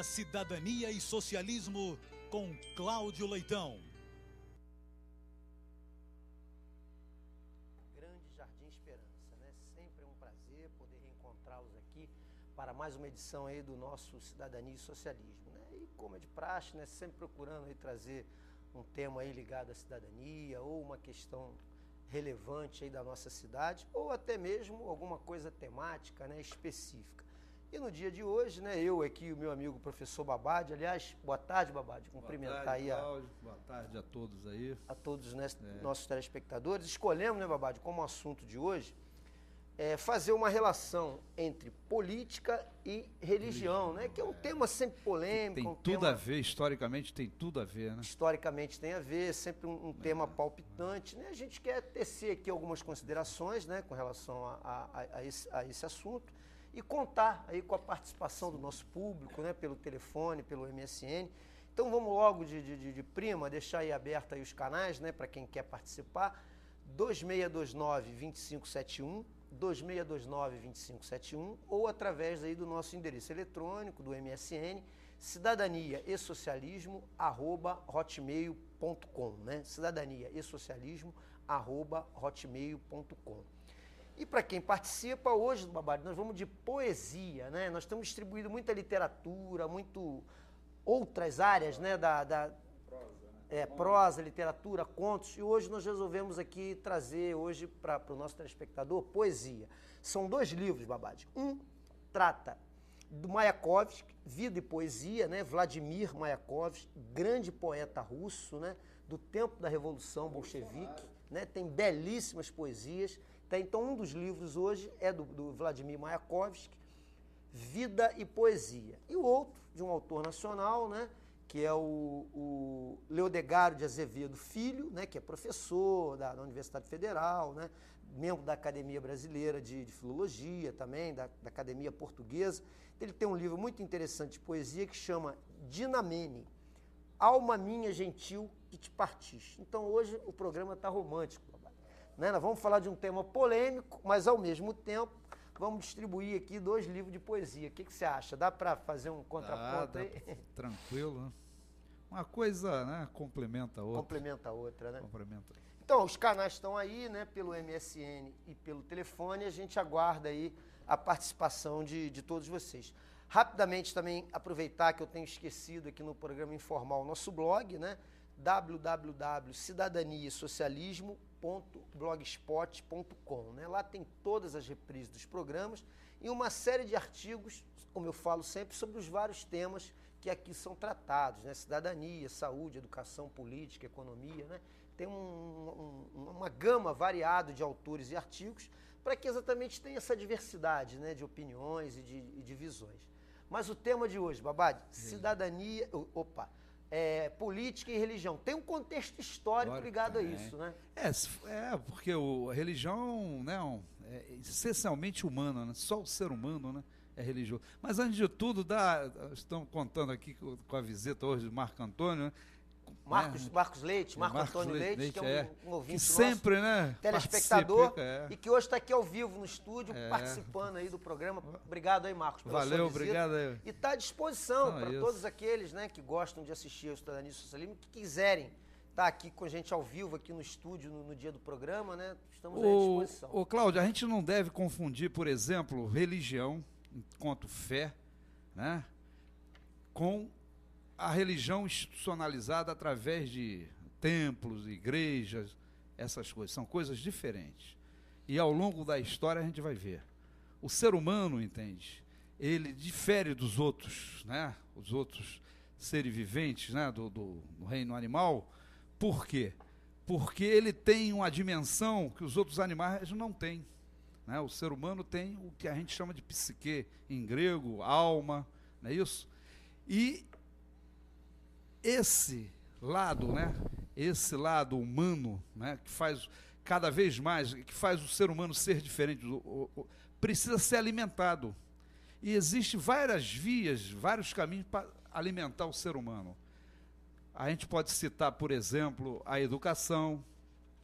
Cidadania e Socialismo com Cláudio Leitão. Grande Jardim Esperança, né? Sempre é um prazer poder reencontrá-los aqui para mais uma edição aí do nosso Cidadania e Socialismo, né? E como é de praxe, né? Sempre procurando aí trazer um tema aí ligado à cidadania ou uma questão relevante aí da nossa cidade ou até mesmo alguma coisa temática, né? Específica. E no dia de hoje, né, eu aqui, o meu amigo professor Babad, aliás, boa tarde, Babad, cumprimentar tarde, aí Cláudio. Boa tarde a todos aí. a todos, né, nossos telespectadores. Escolhemos, né, Babad, como assunto de hoje, fazer uma relação entre política e religião, né, que é um tema sempre polêmico. Tem tudo a ver, historicamente tem tudo a ver, né? Historicamente tem a ver, sempre um tema palpitante, né? A gente quer tecer aqui algumas considerações, né, com relação a esse assunto, e contar aí com a participação do nosso público, né, pelo telefone, pelo MSN. Então vamos logo de prima, deixar aí aberto aí os canais, né, para quem quer participar, 2629-2571, 2629-2571, ou através aí do nosso endereço eletrônico, do MSN, cidadania e socialismo, @hotmail.com, né, cidadania e socialismo, @hotmail.com. E para quem participa, hoje, Babad, nós vamos de poesia, né? Nós temos distribuído muita literatura, outras áreas, né? Prosa, literatura, contos, e hoje nós resolvemos aqui trazer hoje para o nosso telespectador poesia. São 2 livros, Babad. Um trata do Mayakovsky, Vida e Poesia, né? Vladimir Mayakovsky, grande poeta russo, né? Do tempo da Revolução Bolchevique, né? Tem belíssimas poesias. Então, um dos livros hoje é do Vladimir Mayakovsky, Vida e Poesia. E o outro, de um autor nacional, né, que é o Leodegário de Azevedo Filho, né, que é professor da Universidade Federal, né, membro da Academia Brasileira de Filologia também, da Academia Portuguesa. Ele tem um livro muito interessante de poesia que chama Dinamene, Alma Minha Gentil que te partiste. Então, hoje o programa está romântico. Né? Nós vamos falar de um tema polêmico, mas ao mesmo tempo vamos distribuir aqui 2 livros de poesia. O que você acha? Dá para fazer um contraponto aí? Tranquilo, né? Uma coisa, né, complementa a outra. Complementa a outra, né? Complementa. Então, os canais estão aí, né, pelo MSN e pelo telefone, e a gente aguarda aí a participação de todos vocês. Rapidamente também aproveitar que eu tenho esquecido aqui no programa informal o nosso blog, né? www.cidadaniasocialismo.blogspot.com, né? Lá tem todas as reprises dos programas e uma série de artigos, como eu falo sempre, sobre os vários temas que aqui são tratados, né? Cidadania, saúde, educação, política, economia, né? Tem uma gama variada de autores e artigos para que exatamente tenha essa diversidade, né, de opiniões e de visões. Mas o tema de hoje, Babad, cidadania, política e religião. Tem um contexto histórico ligado a isso, né? Porque a religião, né, é essencialmente humana, né? Só o ser humano, né, é religioso. Mas antes de tudo, estamos contando aqui com a visita hoje do Marco Antônio, né? Marcos Leite, Marco Antônio Leite, que é um ouvinte que sempre, nosso, né, telespectador, e que hoje está aqui ao vivo no estúdio, participando aí do programa. Obrigado aí, Marcos, pela sua visita. Obrigado aí. E está à disposição para todos aqueles, né, que gostam de assistir ao Cidadania e Socialismo, que quiserem estar aqui com a gente ao vivo, aqui no estúdio, no dia do programa, né? Estamos à disposição. Cláudio, a gente não deve confundir, por exemplo, religião, enquanto fé, né, com a religião institucionalizada através de templos, igrejas, essas coisas. São coisas diferentes. E ao longo da história a gente vai ver. O ser humano, entende? Ele difere dos outros, né? Os outros seres viventes, né? do reino animal. Por quê? Porque ele tem uma dimensão que os outros animais não têm. Né? O ser humano tem o que a gente chama de psique, em grego, alma, não é isso? E esse lado, né, esse lado humano, né, que faz cada vez mais, que faz o ser humano ser diferente, precisa ser alimentado. E existem várias vias, vários caminhos para alimentar o ser humano. A gente pode citar, por exemplo, a educação,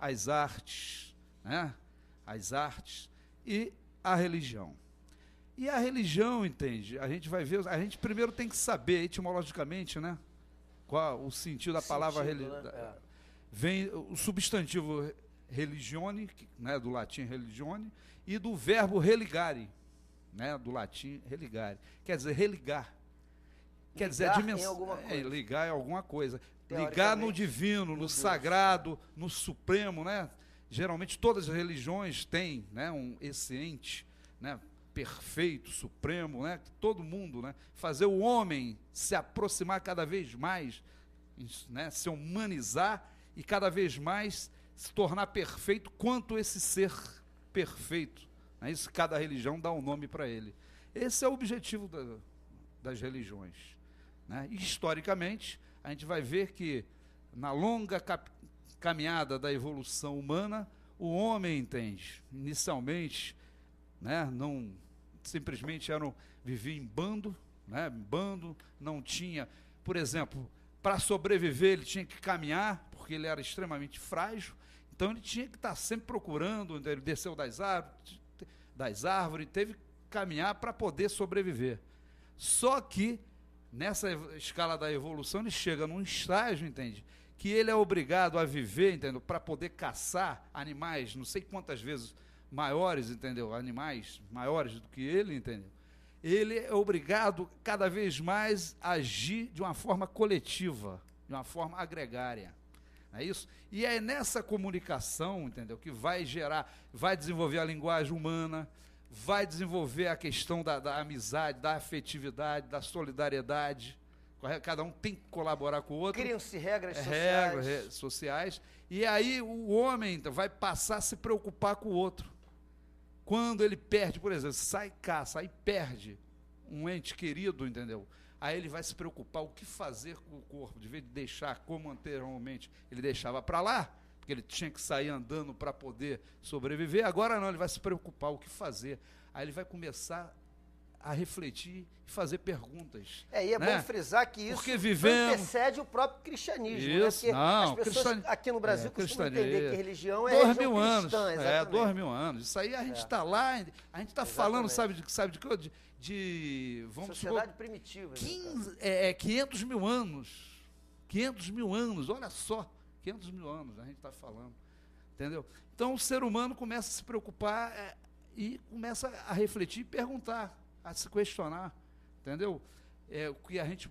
as artes, né, as artes e a religião. E a religião, entende? A gente vai ver, a gente primeiro tem que saber etimologicamente, né? Qual o sentido da palavra religião. Né? Vem o substantivo religione, né, do latim religione, e do verbo religare, né, do latim religare. Quer dizer, religar. Quer dizer, a dimensão. Ligar em alguma coisa. Ligar no divino, no sagrado, no supremo, né? Geralmente todas as religiões têm, né, esse ente, né, perfeito, supremo, né? Todo mundo, né? Fazer o homem se aproximar cada vez mais, né, se humanizar e cada vez mais se tornar perfeito quanto esse ser perfeito. Né? Isso, cada religião dá um nome para ele. Esse é o objetivo das religiões. Né? E, historicamente, a gente vai ver que na longa caminhada da evolução humana, o homem, entende, inicialmente, né, não simplesmente vivia em bando, né, não tinha, por exemplo, para sobreviver ele tinha que caminhar, porque ele era extremamente frágil, então ele tinha que estar sempre procurando, ele desceu das árvores, teve que caminhar para poder sobreviver. Só que nessa escala da evolução, ele chega num estágio, entende? Que ele é obrigado a viver, entendeu? Para poder caçar animais, não sei quantas vezes maiores, entendeu? Animais maiores do que ele, entendeu? Ele é obrigado cada vez mais a agir de uma forma coletiva, de uma forma agregária. Não é isso? E é nessa comunicação, entendeu? Que vai desenvolver a linguagem humana, vai desenvolver a questão da amizade, da afetividade, da solidariedade. Cada um tem que colaborar com o outro. Criam-se regras sociais. Regras sociais. E aí o homem então, vai passar a se preocupar com o outro. Quando ele perde, por exemplo, caça e perde um ente querido, entendeu? Aí ele vai se preocupar o que fazer com o corpo. De vez de deixar como anteriormente ele deixava para lá, porque ele tinha que sair andando para poder sobreviver. Agora não, ele vai se preocupar o que fazer. Aí ele vai começar a refletir e fazer perguntas. E é bom frisar que isso antecede o próprio cristianismo. Isso, né? não. As pessoas aqui no Brasil costumam entender que religião é 2000 anos. Cristã, 2000 anos. Isso aí a gente está lá, a gente está falando, sabe de quê? Vamos sociedade primitiva. 500 mil anos. 500 mil anos, olha só. 500 mil anos a gente está falando. Entendeu? Então o ser humano começa a se preocupar e começa a refletir e perguntar, a se questionar, entendeu? O que a gente,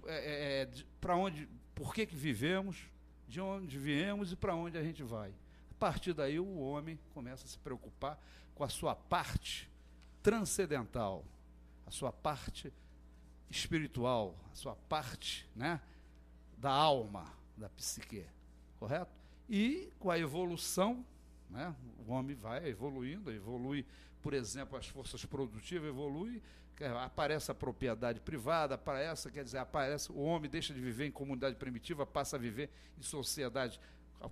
para onde, por que vivemos, de onde viemos e para onde a gente vai. A partir daí o homem começa a se preocupar com a sua parte transcendental, a sua parte espiritual, a sua parte, né, da alma, da psique, correto? E com a evolução, né, o homem vai evoluindo, evolui, por exemplo, as forças produtivas evoluem, aparece a propriedade privada, o homem deixa de viver em comunidade primitiva, passa a viver em sociedade,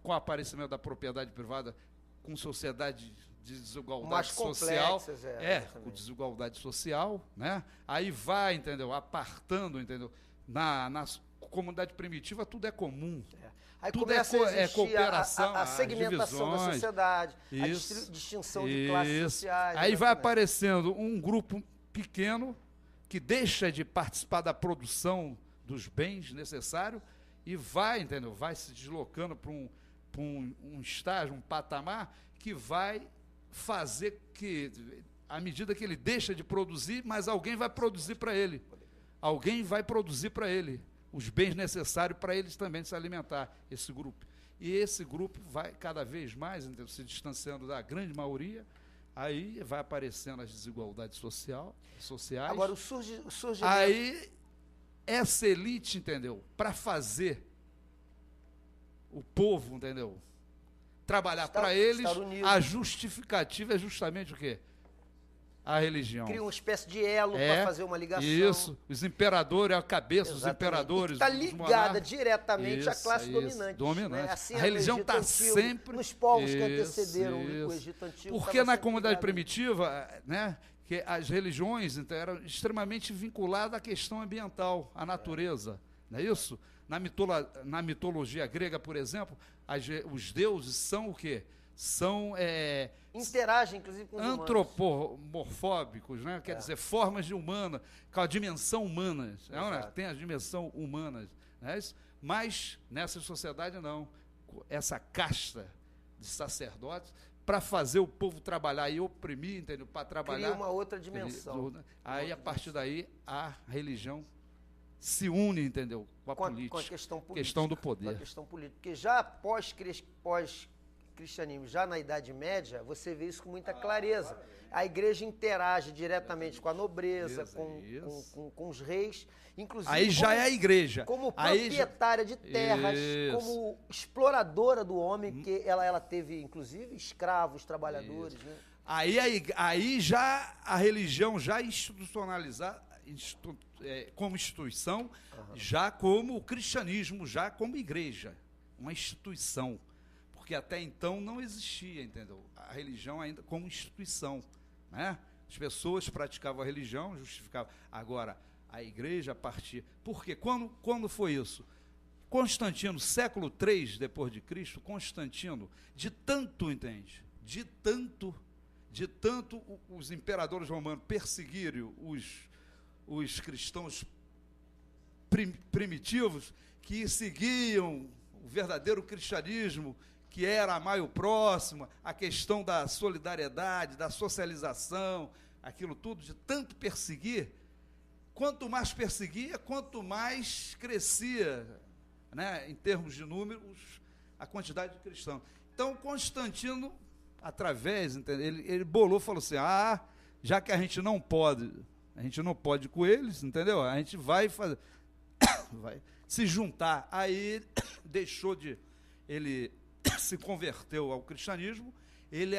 com o aparecimento da propriedade privada, com sociedade de desigualdade mais social, com desigualdade social, né? Aí vai, entendeu? Apartando, entendeu? Na comunidade primitiva tudo é comum. Aí tudo começa a cooperação, a segmentação da sociedade, isso, a distinção de classes sociais. Aí vai aparecendo um grupo pequeno que deixa de participar da produção dos bens necessários e vai, entendeu? Vai se deslocando para um estágio, um patamar que vai fazer que, à medida que ele deixa de produzir, mas alguém vai produzir para ele. Alguém vai produzir para ele os bens necessários para eles também se alimentar, esse grupo. E esse grupo vai cada vez mais, entendeu? Se distanciando da grande maioria. Aí vai aparecendo as desigualdades sociais. Agora, surge aí, essa elite, entendeu? Para fazer o povo, entendeu? Trabalhar para eles, a justificativa é justamente o quê? A religião. Cria uma espécie de elo para fazer uma ligação. Isso, os imperadores, a cabeça dos imperadores. Está ligada diretamente à classe dominante. Dominante. Né? Assim, a religião está sempre... Nos povos que antecederam o Egito Antigo. Porque na comunidade primitiva, né, que as religiões então, eram extremamente vinculadas à questão ambiental, à natureza. Não é isso? Na mitologia grega, por exemplo, os deuses são o quê? são Interagem, inclusive, com os humanos. antropomorfóbicos, né? Quer dizer, formas de humana, com a dimensão humana, né? Tem a dimensão humana, né? Mas nessa sociedade não. Essa casta de sacerdotes para fazer o povo trabalhar e oprimir, entendeu? Para trabalhar. Cria uma outra dimensão. Aí, a partir daí, a religião se une, entendeu? Com a política. Com a questão política. Questão do poder. Com a questão política. Porque já pós-cristianismo, já na Idade Média, você vê isso com muita clareza. A igreja interage diretamente com a nobreza, com os reis, inclusive. Aí já é a igreja. Como proprietária de terras, como exploradora do homem, porque ela teve, inclusive, escravos, trabalhadores. Né? Aí já a religião já institucionalizada, como instituição, já como o cristianismo, já como igreja, uma instituição. Porque até então não existia, entendeu? A religião ainda como instituição, né? As pessoas praticavam a religião, justificavam. Agora, a igreja a partir... Por quê? Quando foi isso? Constantino, século III depois de Cristo, Constantino, de tanto, entende? De tanto os imperadores romanos perseguirem os cristãos primitivos, que seguiam o verdadeiro cristianismo, que era amar o próximo, a questão da solidariedade, da socialização, aquilo tudo, de tanto perseguir, quanto mais perseguia, quanto mais crescia, né, em termos de números, a quantidade de cristãos. Então, Constantino, através, ele bolou, falou assim, já que a gente não pode com eles, entendeu? A gente vai fazer, vai se juntar. Aí ele se converteu ao cristianismo, ele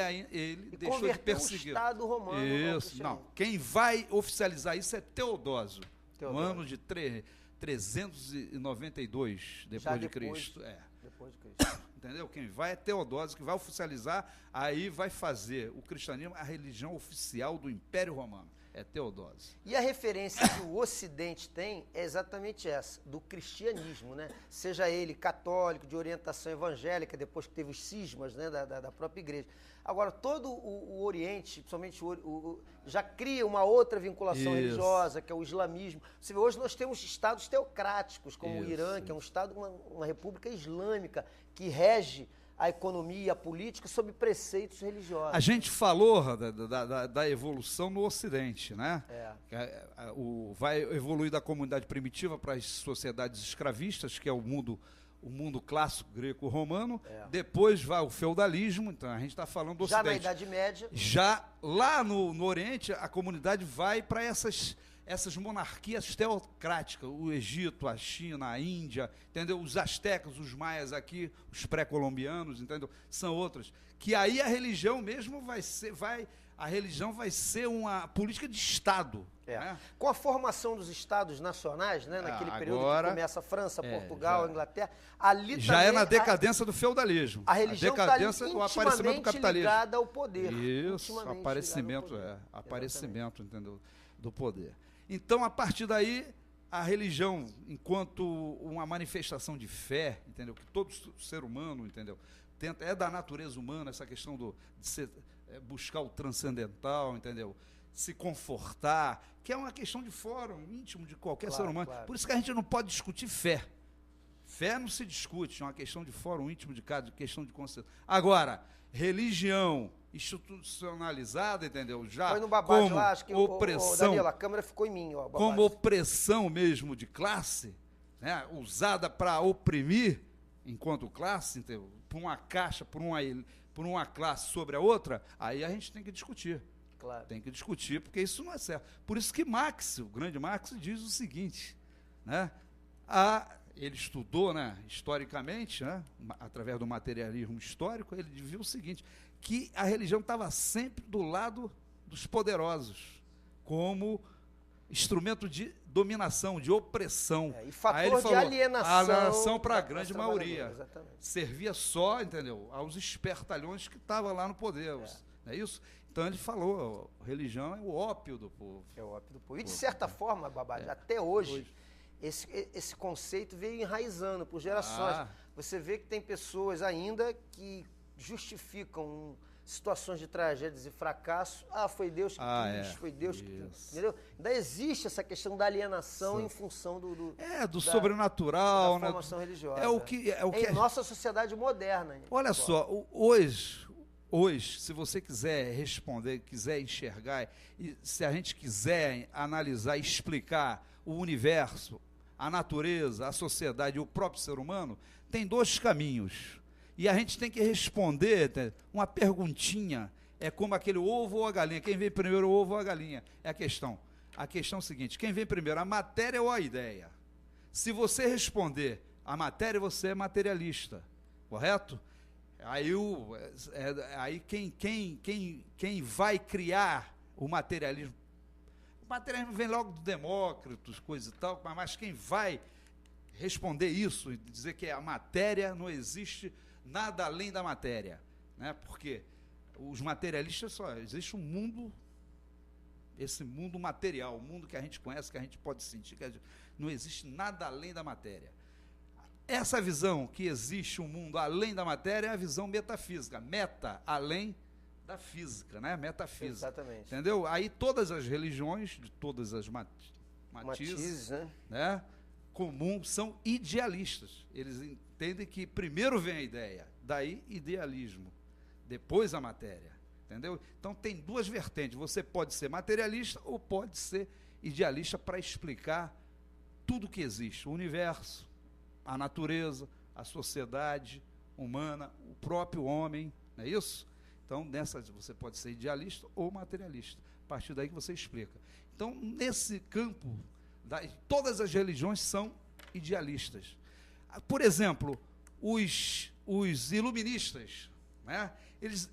deixou de perseguir. O Estado romano. Isso, não. Quem vai oficializar isso é Teodósio. No ano de 392 depois de Cristo. Depois de Cristo. Entendeu? Quem vai é Teodósio, que vai oficializar, aí vai fazer o cristianismo a religião oficial do Império Romano. É Teodósio. E a referência que o Ocidente tem é exatamente essa, do cristianismo, né? Seja ele católico, de orientação evangélica, depois que teve os cismas, né, da própria igreja. Agora, todo o Oriente, principalmente já cria uma outra vinculação religiosa, que é o islamismo. Você vê, hoje nós temos estados teocráticos, como o Irã, que é um estado, uma república islâmica, que rege a economia e a política sob preceitos religiosos. A gente falou da evolução no Ocidente, né? Vai evoluir da comunidade primitiva para as sociedades escravistas, que é o mundo clássico greco-romano. Depois vai o feudalismo, então a gente está falando do Ocidente. Já na Idade Média. Já lá no Oriente, a comunidade vai para essas monarquias teocráticas, o Egito, a China, a Índia, entendeu? Os astecas, os maias aqui, os pré-colombianos, entendeu? São outras. Que aí a religião mesmo vai ser uma política de Estado. Né? Com a formação dos Estados nacionais, né, naquele período que começa a França, Portugal, a Inglaterra, ali já é na decadência do feudalismo. A religião o aparecimento do capitalismo. Ligada ao poder. Isso, aparecimento, entendeu? Do poder. Então, a partir daí, a religião, enquanto uma manifestação de fé, entendeu? Que todo ser humano, entendeu? É da natureza humana essa questão de buscar o transcendental, entendeu? Se confortar, que é uma questão de fórum íntimo de qualquer ser humano. Claro. Por isso que a gente não pode discutir fé. Fé não se discute, é uma questão de fórum íntimo de cada, questão de consciência. Agora, religião institucionalizada, entendeu? Já foi no babado, como lá, acho que opressão, Danilo, a câmera ficou em mim. Como opressão mesmo de classe, né? Usada para oprimir enquanto classe, entendeu? Por uma caixa, por uma classe sobre a outra, aí a gente tem que discutir. Claro. Tem que discutir, porque isso não é certo. Por isso que Marx, o grande Marx, diz o seguinte, né? Ele estudou, né, historicamente, né, através do materialismo histórico, ele viu o seguinte, que a religião estava sempre do lado dos poderosos, como instrumento de dominação, de opressão. E fator de alienação para a grande maioria. Exatamente. Servia só, entendeu, aos espertalhões que estavam lá no poder. Não é isso? Então ele falou, religião é o ópio do povo. É o ópio do povo. E de certa forma, Babad, até hoje, esse conceito veio enraizando por gerações. Você vê que tem pessoas ainda que justificam situações de tragédias e fracasso. Foi Deus que quis, foi Deus que... Entendeu? Ainda existe essa questão da alienação em função do sobrenatural, da formação religiosa. É o que em nossa sociedade moderna. Olha só, hoje, se você quiser responder, quiser enxergar, e se a gente quiser analisar, explicar o universo, a natureza, a sociedade e o próprio ser humano, tem dois caminhos. E a gente tem que responder uma perguntinha, é como aquele ovo ou a galinha, quem vem primeiro, o ovo ou a galinha? É a questão. A questão é a seguinte, quem vem primeiro, a matéria ou a ideia? Se você responder a matéria, você é materialista, correto? Aí quem vai criar o materialismo vem logo do Demócrito, coisa e tal, mas quem vai responder isso e dizer que a matéria não existe nada além da matéria, né? Porque os materialistas só existe um mundo, esse mundo material, o mundo que a gente conhece, que a gente pode sentir, não existe nada além da matéria. Essa visão que existe um mundo além da matéria é a visão metafísica, além da física, né? Metafísica. Exatamente. Entendeu? Aí todas as religiões, de todas as matizes, né? Comum, são idealistas. Eles entendem que primeiro vem a ideia, daí idealismo, depois a matéria, entendeu? Então tem duas vertentes, você pode ser materialista ou pode ser idealista para explicar tudo que existe, o universo, a natureza, a sociedade humana, o próprio homem, não é isso? Então, você pode ser idealista ou materialista, a partir daí que você explica. Então, nesse campo, todas as religiões são idealistas. Por exemplo, os iluministas, né?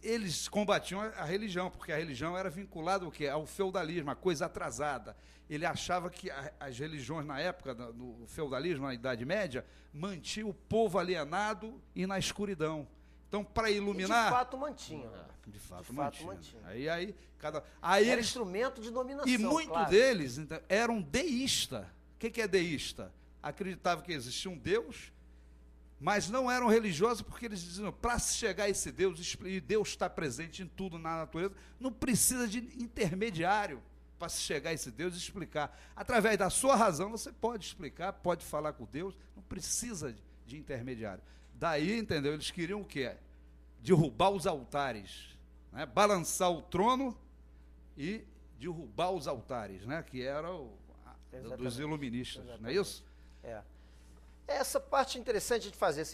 Eles combatiam a religião, porque a religião era vinculada ao feudalismo, a coisa atrasada. Ele achava que as religiões, na época do feudalismo, na Idade Média, mantinham o povo alienado e na escuridão. Então, para iluminar... E de fato mantinha. De fato mantinha. Aí era eles, instrumento de dominação, e muitos deles então, eram deístas. O que é deísta? Acreditavam que existia um Deus, mas não eram religiosos porque eles diziam, para se chegar a esse Deus, e Deus está presente em tudo na natureza, não precisa de intermediário para se chegar a esse Deus e explicar. Através da sua razão, você pode explicar, pode falar com Deus, não precisa de intermediário. Daí, entendeu? Eles queriam o quê? Derrubar os altares, né? Balançar o trono e derrubar os altares, né? Que era dos iluministas, exatamente. Não é isso? Essa parte interessante de fazer.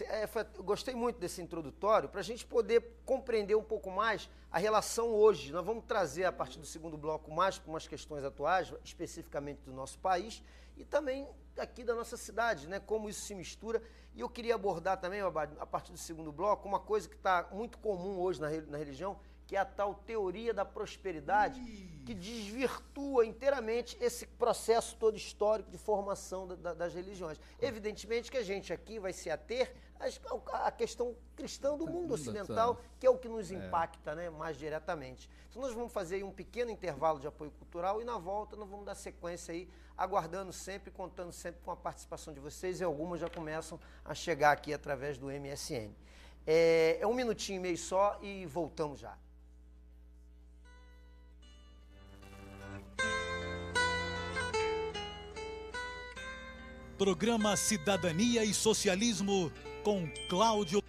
Eu gostei muito desse introdutório para a gente poder compreender um pouco mais a relação hoje. Nós vamos trazer, a partir do segundo bloco, mais para umas questões atuais, especificamente do nosso país, e também aqui da nossa cidade, né? Como isso se mistura. E eu queria abordar também, a partir do segundo bloco, uma coisa que está muito comum hoje na religião, que é a tal teoria da prosperidade, que desvirtua inteiramente esse processo todo histórico de formação das religiões. Evidentemente que a gente aqui vai se ater à questão cristã do mundo ocidental, que é o que nos impacta, né, mais diretamente. Então nós vamos fazer aí um pequeno intervalo de apoio cultural e na volta nós vamos dar sequência aí, aguardando sempre, contando sempre com a participação de vocês, e algumas já começam a chegar aqui através do MSN. É 1 minutinho e meio só e voltamos já. Programa Cidadania e Socialismo com Cláudio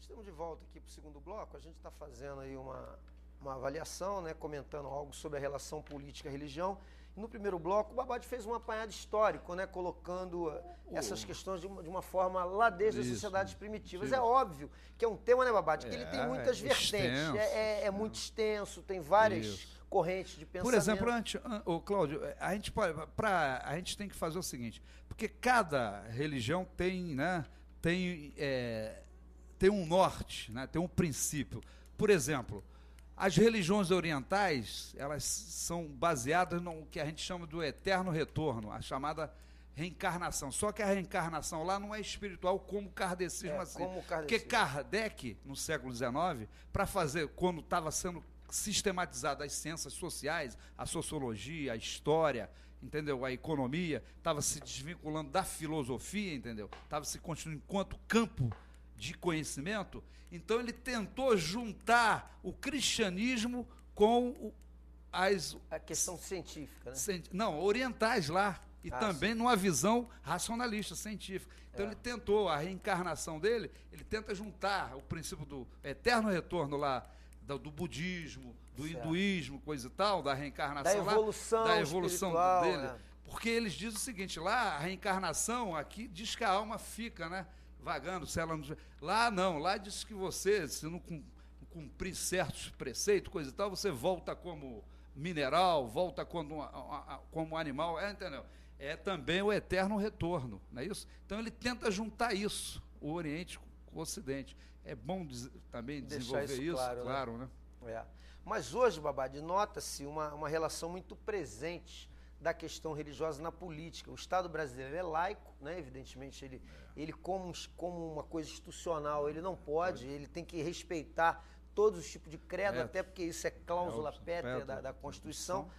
Estamos de volta aqui para o segundo bloco. A gente está fazendo aí uma avaliação, né, comentando algo sobre a relação política e religião. E no primeiro bloco, o Babad fez um apanhado histórico, né, colocando essas questões de uma forma lá desde as sociedades primitivas. É óbvio que é um tema, né, Babad, que ele tem muitas vertentes. É muito extenso, tem várias correntes de pensamento. Por exemplo, Cláudio, a gente tem que fazer o seguinte, porque cada religião tem, né, tem um norte, né, tem um princípio. Por exemplo, as religiões orientais, elas são baseadas no que a gente chama do eterno retorno, a chamada reencarnação. Só que a reencarnação lá não é espiritual como o kardecismo assim. Porque Kardec, no século XIX, para fazer, quando estava sendo sistematizada as ciências sociais, a sociologia, a história, entendeu? A economia, estava se desvinculando da filosofia, entendeu? Estava se construindo enquanto campo de conhecimento, então ele tentou juntar o cristianismo com a questão científica, né? Não, orientais lá, e também sim. numa visão racionalista, científica. Então ele tentou, a reencarnação dele, ele tenta juntar o princípio do eterno retorno lá, do budismo, do hinduísmo, coisa e tal, da reencarnação da evolução dele. né? Porque eles dizem o seguinte, lá a reencarnação, aqui diz que a alma fica, né, vagando, se ela não... Lá não, lá diz que você, se não cumprir certos preceitos, coisa e tal, você volta como mineral, volta como animal, entendeu? É também o eterno retorno, não é isso? Então ele tenta juntar isso, o Oriente com o Ocidente. É bom também desenvolver isso, claro, né? Mas hoje, Babad, nota-se uma relação muito presente da questão religiosa na política. O Estado brasileiro é laico, né? Evidentemente, ele como uma coisa institucional, ele não pode, ele tem que respeitar todos os tipos de credo, até porque isso é cláusula pétrea da Constituição.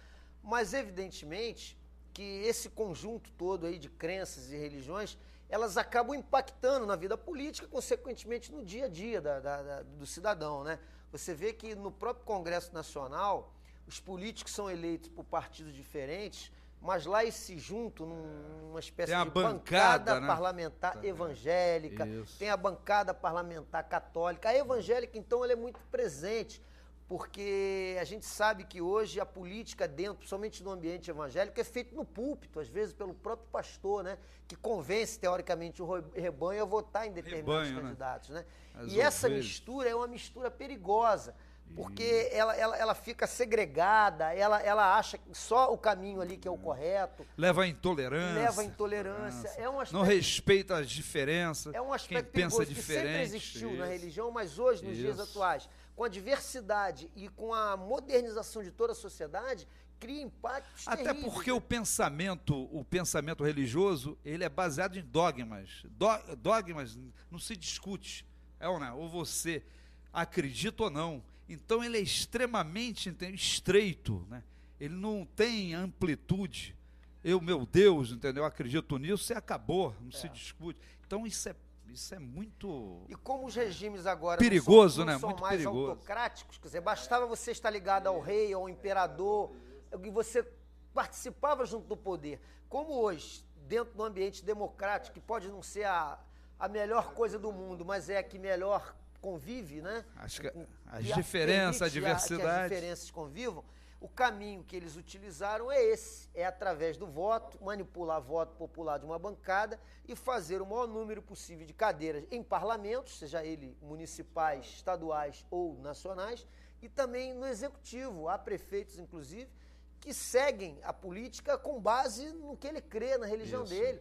Mas, evidentemente, que esse conjunto todo aí de crenças e religiões, elas acabam impactando na vida política, consequentemente no dia a dia do cidadão, né? Você vê que no próprio Congresso Nacional, os políticos são eleitos por partidos diferentes, mas lá eles se juntam numa espécie de bancada, né, parlamentar evangélica, tem a bancada parlamentar católica. A evangélica, então, ela é muito presente, porque a gente sabe que hoje a política dentro, principalmente no ambiente evangélico, é feita no púlpito, às vezes pelo próprio pastor, né, que convence, teoricamente, o rebanho a votar em determinados candidatos, né? E essa mistura é uma mistura perigosa, porque ela fica segregada, ela acha que só o caminho ali que é o correto. Leva à intolerância. É um aspecto, não respeita as diferenças. É um aspecto quem pensa perigoso, diferente. que sempre existiu na religião, mas hoje, nos dias atuais, com a diversidade e com a modernização de toda a sociedade, cria impactos Até terríveis, porque né? o pensamento religioso, ele é baseado em dogmas. Dogmas não se discute. Ou você acredita ou não. Então ele é extremamente extreito, né? Ele não tem amplitude. Meu Deus, entendeu? Eu acredito nisso e acabou, não se discute. Então isso é muito... E como os regimes agora perigoso, não são muito mais perigoso. autocráticos, quer dizer, bastava você estar ligado ao rei, ao imperador, e você participava junto do poder. Como hoje, dentro do ambiente democrático, que pode não ser a melhor coisa do mundo, mas é a que melhor convive, né? Acho que as diferenças, a diversidade... que as diferenças convivam. O caminho que eles utilizaram é esse, é através do voto, manipular voto popular de uma bancada e fazer o maior número possível de cadeiras em parlamentos, seja ele municipais, estaduais ou nacionais, e também no executivo. Há prefeitos, inclusive, que seguem a política com base no que ele crê, na religião dele.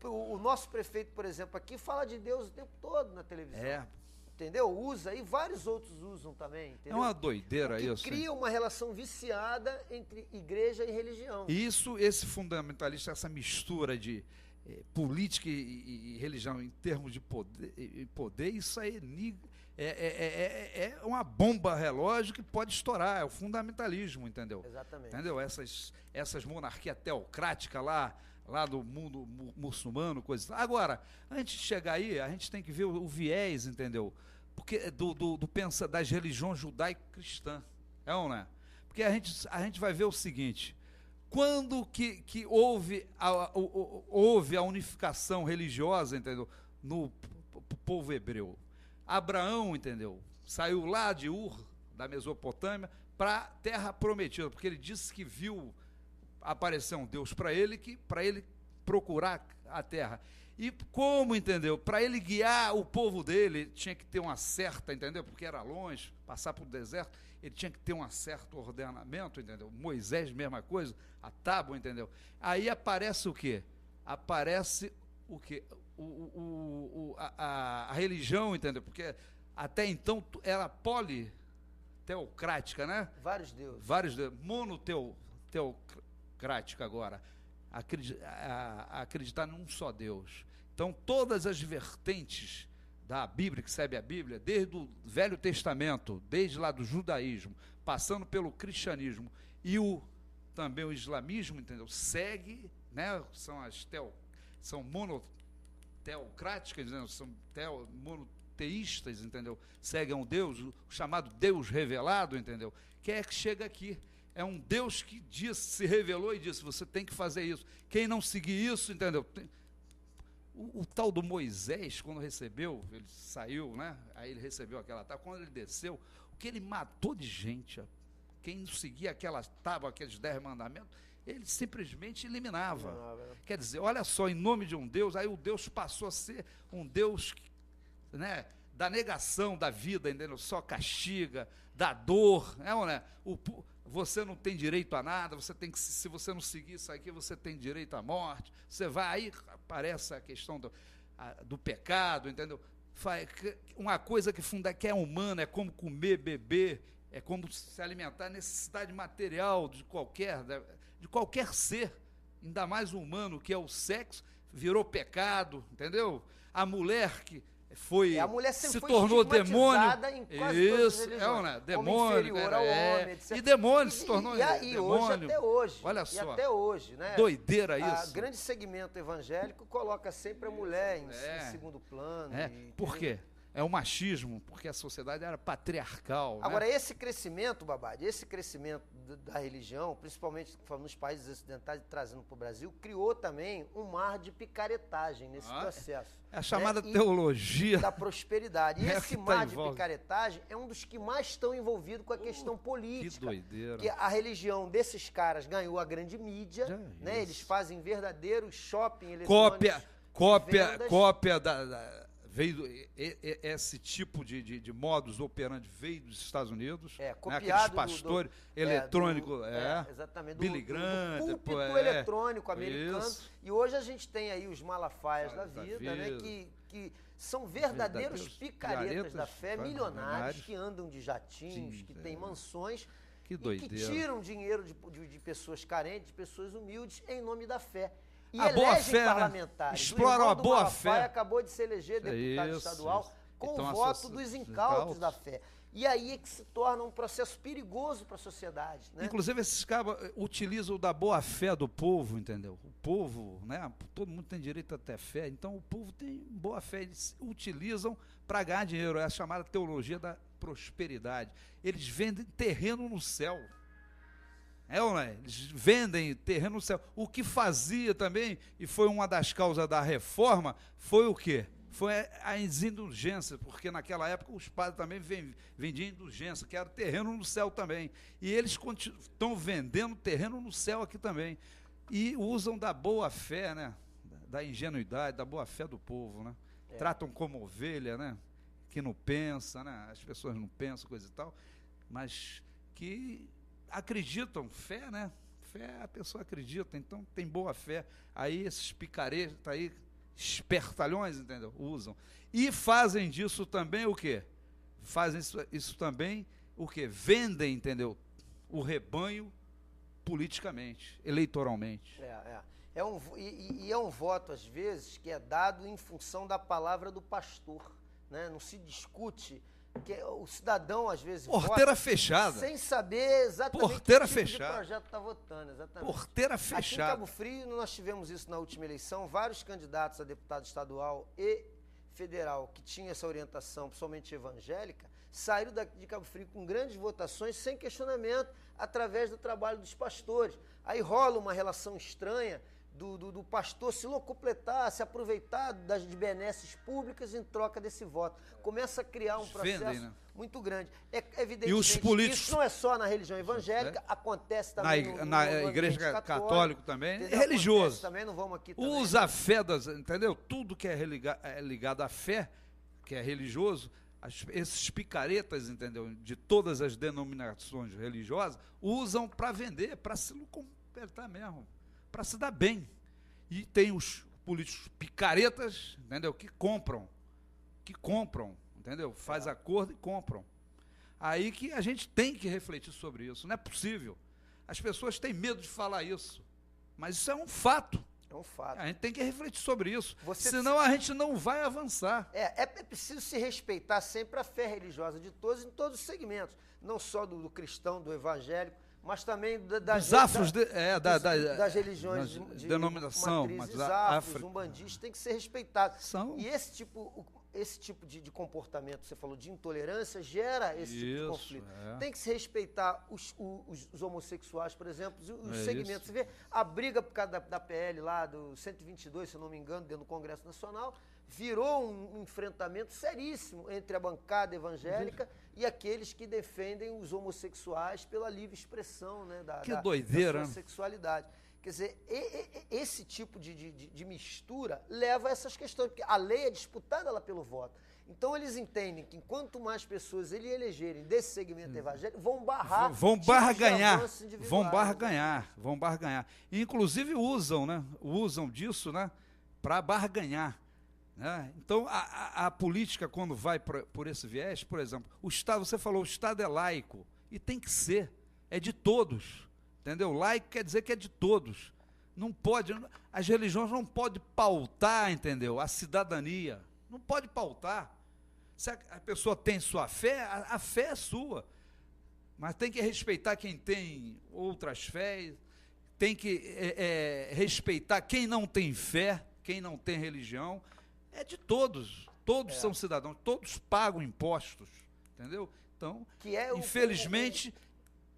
O nosso prefeito, por exemplo, aqui fala de Deus o tempo todo na televisão. Entendeu? Usa, e vários outros usam também. Entendeu? É uma doideira isso. Cria uma relação viciada entre igreja e religião. Isso, esse fundamentalista, essa mistura de política e religião em termos de poder, isso aí é uma bomba relógio que pode estourar, é o fundamentalismo, entendeu? Exatamente. Entendeu? Essas monarquias teocráticas lá do mundo muçulmano, coisas. Agora, antes de chegar aí, a gente tem que ver o viés, entendeu? Porque das religiões judaico-cristã, não é? Porque a gente vai ver o seguinte: quando que houve a unificação religiosa, entendeu? No povo hebreu. Abraão, entendeu? Saiu lá de Ur, da Mesopotâmia, para a terra prometida, porque ele disse que viu aparecer um Deus para ele procurar a terra. E como, entendeu? Para ele guiar o povo dele, tinha que ter uma certa, entendeu? Porque era longe, passar por deserto, ele tinha que ter um certo ordenamento, entendeu? Moisés, mesma coisa, a tábua, entendeu? Aí aparece o quê? Aparece o quê? A religião, entendeu? Porque até então era politeocrática, né? Vários deuses. Monoteocrática agora. Acreditar num só Deus. Então, todas as vertentes da Bíblia, que segue a Bíblia, desde o Velho Testamento, desde lá do judaísmo, passando pelo cristianismo e também o islamismo, entendeu? Segue, né? São monoteocráticas, né? São teístas, entendeu? Seguem um Deus, o chamado Deus revelado, entendeu? Que é que chega aqui. É um Deus que se revelou e disse, você tem que fazer isso. Quem não seguir isso, entendeu? O tal do Moisés, quando recebeu, ele saiu, né? Aí ele recebeu aquela tábua, quando ele desceu, o que ele matou de gente, ó, quem não seguia aquela tábua, aqueles 10 mandamentos, ele simplesmente eliminava. Quer dizer, olha só, em nome de um Deus, aí o Deus passou a ser um Deus, né, da negação da vida, entendeu? Só castiga, da dor, né? Você não tem direito a nada, você tem que, se você não seguir isso aqui, você tem direito à morte. Você vai, aí aparece a questão do pecado, entendeu? Uma coisa que é humana, é como comer, beber, é como se alimentar, necessidade material de qualquer ser, ainda mais humano, que é o sexo, virou pecado, entendeu? A mulher que a mulher se tornou demônio, em quase todas as religiões, né? Demônio, inferior ao homem, etc. E demônio se tornou demônio. Hoje, até hoje. Olha só. E até hoje, né? Doideira isso. O grande segmento evangélico coloca sempre a mulher em segundo plano. Por quê? É o machismo, porque a sociedade era patriarcal. Agora, né? esse crescimento, Babade, esse crescimento da religião, principalmente nos países ocidentais, trazendo para o Brasil, criou também um mar de picaretagem nesse processo. É a chamada teologia da prosperidade. E esse mar de picaretagem é um dos que mais estão envolvidos com a questão política. Que doideira. Que a religião desses caras ganhou a grande mídia, né? Eles fazem verdadeiros shopping eletrônicos. Cópia veio esse tipo de modus operandi veio dos Estados Unidos, copiado, né, aqueles pastores eletrônicos, exatamente, Billy Graham, do púlpito eletrônico americano. Isso. E hoje a gente tem aí os Malafaias da vida, né, que são verdadeiros picaretas da fé, milionários, que andam de jatinhos, que têm mansões, que doideira. E que tiram dinheiro de pessoas carentes, de pessoas humildes, em nome da fé. E a boa fé, parlamentares. Exploram a boa fé. Acabou de se eleger deputado estadual com o voto dos incautos da fé. E aí é que se torna um processo perigoso para a sociedade. Né? Inclusive, esses cabas utilizam da boa fé do povo, entendeu? O povo, né? Todo mundo tem direito a ter fé, então o povo tem boa fé. Eles utilizam para ganhar dinheiro. É a chamada teologia da prosperidade. Eles vendem terreno no céu. Ou não é? Eles vendem terreno no céu. O que fazia também, e foi uma das causas da reforma, foi o quê? Foi as indulgências, porque naquela época os padres também vendiam indulgência, que era terreno no céu também. E eles estão vendendo terreno no céu aqui também. E usam da boa fé, né? Da ingenuidade, da boa fé do povo, né? Tratam como ovelha, né? Que não pensa, né? As pessoas não pensam, coisa e tal, mas que acreditam, fé, né? Fé, a pessoa acredita, então tem boa fé. Aí esses picaretas aí, espertalhões, entendeu? Usam. E fazem disso também o quê? Fazem isso também o quê? Vendem, entendeu? O rebanho politicamente, eleitoralmente. É um voto, às vezes, que é dado em função da palavra do pastor, né? Não se discute. Porque o cidadão, às vezes, porteira fechada. Sem saber exatamente porteira que tipo fechada. de projeto está votando. Exatamente. Porteira fechada. Aqui em Cabo Frio, nós tivemos isso na última eleição, vários candidatos a deputado estadual e federal que tinham essa orientação, principalmente evangélica, saíram de Cabo Frio com grandes votações, sem questionamento, através do trabalho dos pastores. Aí rola uma relação estranha do pastor se locupletar, se aproveitar das benesses públicas em troca desse voto. Começa a criar um processo muito grande. É evidente que isso não é só na religião evangélica, acontece também na igreja católica também, é religioso. Também, não vamos aqui também. Usa a fé, entendeu? Tudo que é ligado à fé, que é religioso, esses picaretas, entendeu? De todas as denominações religiosas, usam para vender, para se completar mesmo, para se dar bem. E tem os políticos picaretas, entendeu? Que compram, entendeu? Faz acordo e compram. Aí que a gente tem que refletir sobre isso. Não é possível. As pessoas têm medo de falar isso, mas isso é um fato. É um fato. A gente tem que refletir sobre isso, senão a gente não vai avançar. É preciso se respeitar sempre a fé religiosa de todos, em todos os segmentos, não só do cristão, do evangélico, mas também das religiões de denominação, matrizes afros, umbandistas, tem que ser respeitado. E esse tipo de comportamento, você falou, de intolerância, gera esse tipo de conflito. Tem que se respeitar os homossexuais, por exemplo, os segmentos. Você vê a briga por causa da PL lá, do 122, se eu não me engano, dentro do Congresso Nacional, virou um enfrentamento seríssimo entre a bancada evangélica e aqueles que defendem os homossexuais pela livre expressão, né, da doideira, sua sexualidade. Quer dizer, esse tipo de mistura leva a essas questões, porque a lei é disputada lá pelo voto. Então eles entendem que quanto mais pessoas eles elegerem desse segmento evangélico, vão barrar barganhar. Inclusive usam disso, né, para barganhar. Né? Então, a política, quando vai por esse viés, por exemplo, o Estado, você falou, o Estado é laico, e tem que ser, é de todos. Entendeu? Laico quer dizer que é de todos. Não pode, as religiões não podem pautar, entendeu? A cidadania. Não pode pautar. Se a pessoa tem sua fé, a fé é sua. Mas tem que respeitar quem tem outras fés, tem que respeitar quem não tem fé, quem não tem religião. É de todos. Todos são cidadãos, todos pagam impostos. Entendeu? Então, infelizmente,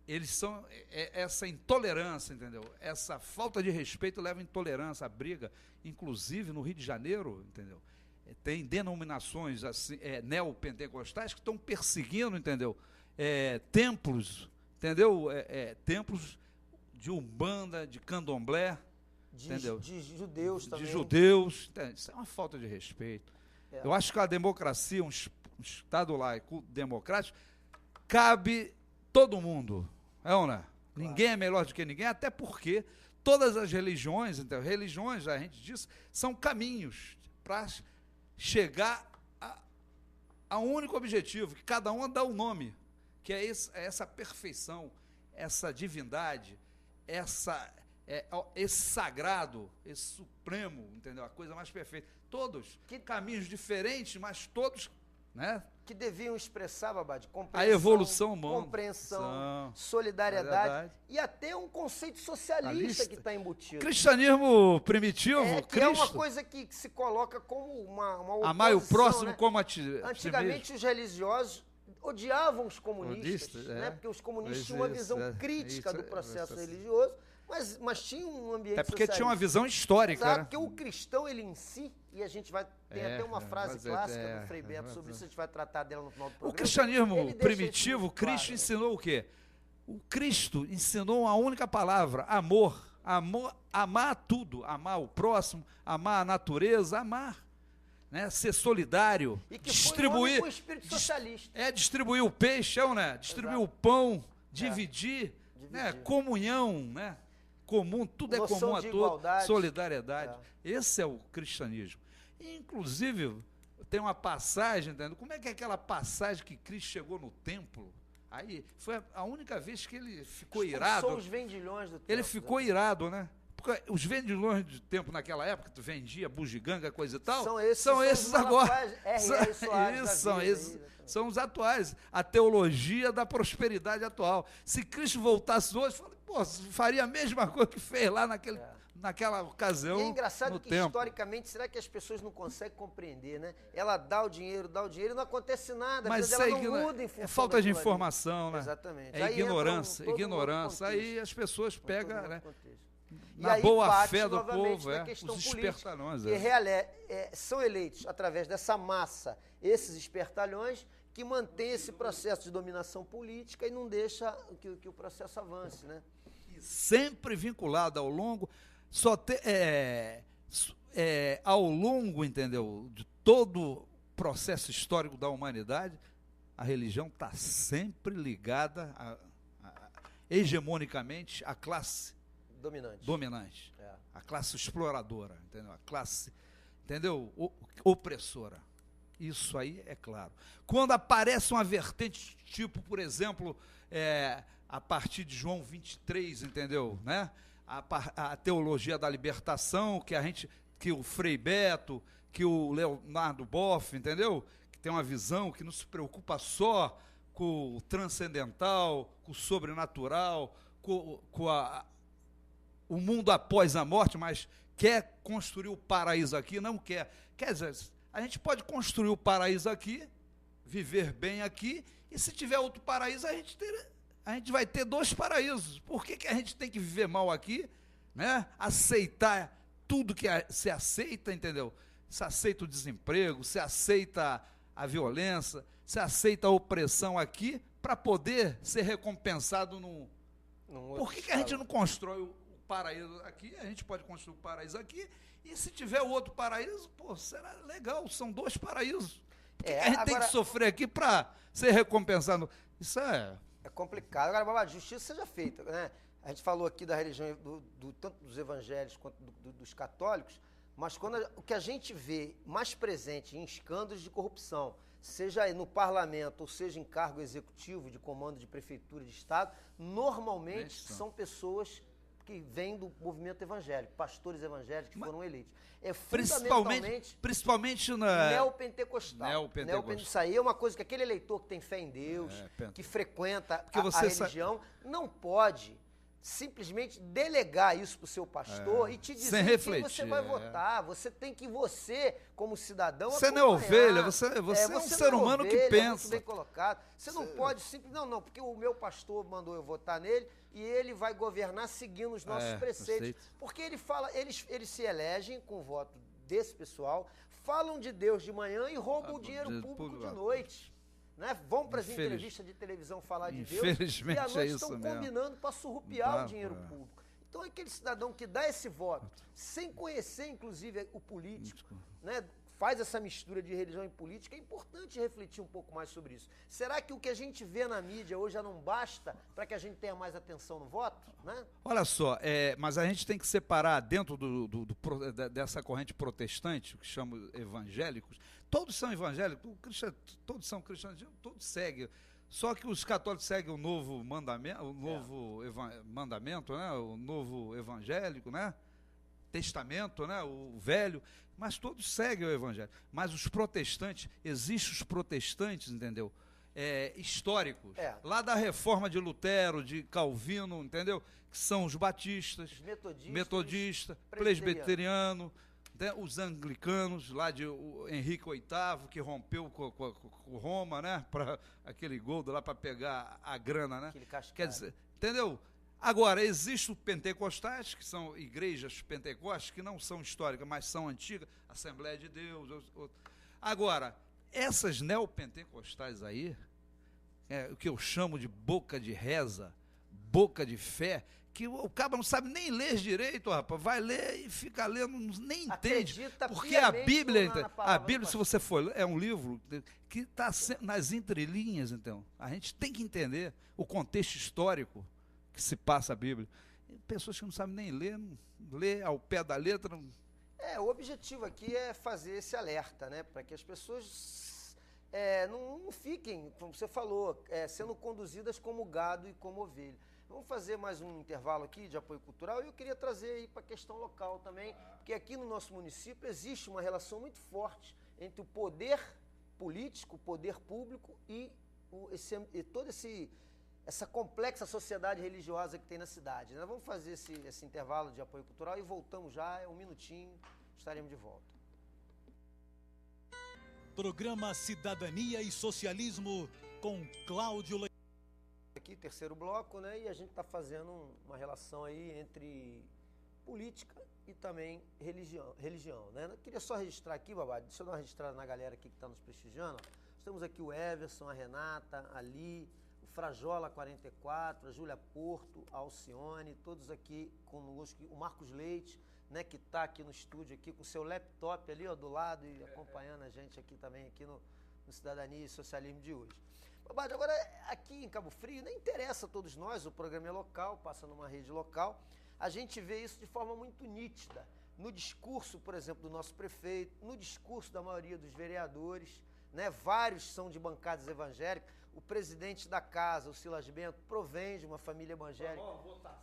eles são essa intolerância, entendeu? Essa falta de respeito leva à intolerância, à briga. Inclusive, no Rio de Janeiro, entendeu? Tem denominações assim, neopentecostais que estão perseguindo, entendeu? Templos, entendeu? Templos de Umbanda, de Candomblé, entendeu? De judeus também. De judeus. Entendeu? Isso é uma falta de respeito. Eu acho que a democracia, um Estado laico democrático, cabe todo mundo. É ou não é? Claro. Ninguém é melhor do que ninguém, até porque todas as religiões, então, religiões, a gente diz, são caminhos para chegar a um único objetivo, que cada uma dá um nome, que é essa perfeição, essa divindade, esse sagrado, esse supremo, entendeu? A coisa mais perfeita. Todos, caminhos diferentes, mas todos, né? Que deviam expressar, Babad, a evolução humana, compreensão, solidariedade e até um conceito socialista que está embutido. Cristianismo primitivo, que é uma coisa que se coloca como uma oposição. Amar o próximo, né? Como Antigamente os religiosos odiavam os comunistas, né? Porque os comunistas tinham uma visão crítica do processo religioso, mas tinha um ambiente socialista. Porque tinha uma visão histórica. Exato, porque o cristão, ele em si, e a gente tem até uma frase clássica do Frei Beto sobre isso, a gente vai tratar dela no final do programa. O cristianismo primitivo, o Cristo ensinou o quê? O Cristo ensinou a única palavra, amor. Amar tudo, amar o próximo, amar a natureza, amar. Né? Ser solidário, e que distribuir foi um espírito socialista. Distribuir o peixe, né? Distribuir o pão, dividir. Né? Comunhão, né? Comum, tudo é comum a todos, solidariedade. Esse é o cristianismo. Inclusive, tem uma passagem, entendeu? Como é que é aquela passagem que Cristo chegou no templo? Aí foi a única vez que ele ficou irado. São os vendilhões do templo. Ele ficou irado, né? Porque os vendilhões do tempo naquela época, tu vendia bugiganga, coisa e tal, são esses agora. São os atuais. A teologia da prosperidade atual. Se Cristo voltasse hoje, faria a mesma coisa que fez lá naquela ocasião. E é engraçado que, templo. Historicamente, será que as pessoas não conseguem compreender, né? Ela dá o dinheiro e não acontece nada. Mas ela não muda em função falta de informação, né? Exatamente. É ignorância. Aí as pessoas pegam, né? Na boa fé do povo, os espertalhões. São eleitos através dessa massa, esses espertalhões, que mantém esse processo de dominação política e não deixa que o processo avance, né? E sempre vinculado ao longo, ao longo, entendeu, de todo o processo histórico da humanidade, a religião está sempre ligada hegemonicamente à classe dominante, a classe exploradora, entendeu? A classe, entendeu? Opressora. Isso aí é claro. Quando aparece uma vertente, tipo, por exemplo, a partir de João 23, entendeu? Né? A teologia da libertação, que o Frei Beto, que o Leonardo Boff, entendeu? Que tem uma visão que não se preocupa só com o transcendental, com o sobrenatural, com o mundo após a morte, mas quer construir o paraíso aqui, não quer. Quer dizer, A gente pode construir o paraíso aqui, viver bem aqui, e se tiver outro paraíso, a gente vai ter dois paraísos. Por que a gente tem que viver mal aqui, né? Aceitar tudo que se aceita, entendeu? Se aceita o desemprego, se aceita a violência, se aceita a opressão aqui, para poder ser recompensado Por que a gente não constrói o paraíso aqui? A gente pode construir o paraíso aqui, e se tiver o outro paraíso, pô, será legal, são dois paraísos. Por que a gente tem que sofrer aqui para ser recompensado? Isso é complicado. Agora, babado, justiça seja feita, né? A gente falou aqui da religião, tanto dos evangélicos quanto dos católicos, mas o que a gente vê mais presente em escândalos de corrupção, seja no parlamento ou seja em cargo executivo de comando de prefeitura de estado, normalmente são pessoas que vêm do movimento evangélico, pastores evangélicos que foram eleitos. É principalmente neopentecostal. Isso aí é uma coisa que aquele eleitor que tem fé em Deus, que frequenta a religião, não pode simplesmente delegar isso para o seu pastor e te dizer quem você vai votar. Você tem que, como cidadão, você não é ovelha, você é um ser humano que pensa. Muito bem colocado. Você não pode simplesmente, não, porque o meu pastor mandou eu votar nele e ele vai governar seguindo os nossos preceitos. Porque eles se elegem com o voto desse pessoal, falam de Deus de manhã e roubam o dinheiro público de noite. Né? Vão para as entrevistas de televisão falar de Deus e à noite estão combinando para surrupiar o dinheiro público. Então, aquele cidadão que dá esse voto, sem conhecer, inclusive, o político, né, faz essa mistura de religião e política, é importante refletir um pouco mais sobre isso. Será que o que a gente vê na mídia hoje já não basta para que a gente tenha mais atenção no voto? Né? Olha só, mas a gente tem que separar dentro dessa corrente protestante, que chamam evangélicos. Todos são evangélicos, todos são cristãos, todos seguem. Só que os católicos seguem o novo mandamento, mandamento, né? O novo evangélico, né? Testamento, né? O velho, mas todos seguem o evangelho. Mas os protestantes, existem os protestantes, entendeu? Históricos, lá da reforma de Lutero, de Calvino, entendeu? Que são os batistas, metodistas, presbiterianos, né? Os anglicanos, lá de Henrique VIII, que rompeu com Roma, né? Para aquele gol lá para pegar a grana, né? Quer dizer, entendeu? Agora, existem os pentecostais, que são igrejas pentecostais, que não são históricas, mas são antigas, Assembleia de Deus. Agora, essas neopentecostais aí, o que eu chamo de boca de reza, boca de fé, que o cara não sabe nem ler direito, rapaz, vai ler e fica lendo, nem entende. Porque a Bíblia, se você for, é um livro que está nas entrelinhas, então. A gente tem que entender o contexto histórico que se passa a Bíblia. Pessoas que não sabem nem ler, lê ao pé da letra. O objetivo aqui é fazer esse alerta, né? Para que as pessoas não fiquem, como você falou, sendo conduzidas como gado e como ovelha. Vamos fazer mais um intervalo aqui de apoio cultural e eu queria trazer aí para a questão local também, porque aqui no nosso município existe uma relação muito forte entre o poder político, o poder público e toda essa complexa sociedade religiosa que tem na cidade. Nós vamos fazer esse intervalo de apoio cultural e voltamos já, um minutinho, estaremos de volta. Programa Cidadania e Socialismo com Cláudio Leite. Aqui, terceiro bloco, né? E a gente está fazendo uma relação aí entre política e também religião, né? Eu queria só registrar aqui, babado, deixa eu dar uma registrada na galera aqui que está nos prestigiando. Nós temos aqui o Everson, a Renata, a Li, o Frajola 44, a Júlia Porto, a Alcione, todos aqui conosco, o Marcos Leite, né, que está aqui no estúdio aqui com o seu laptop ali, ó, do lado e acompanhando a gente aqui também aqui no Cidadania e Socialismo de hoje. Babado, agora aqui em Cabo Frio, nem interessa a todos nós, o programa é local, passa numa rede local, a gente vê isso de forma muito nítida, no discurso, por exemplo, do nosso prefeito, no discurso da maioria dos vereadores, né, vários são de bancadas evangélicas, o presidente da casa, o Silas Bento, provém de uma família evangélica,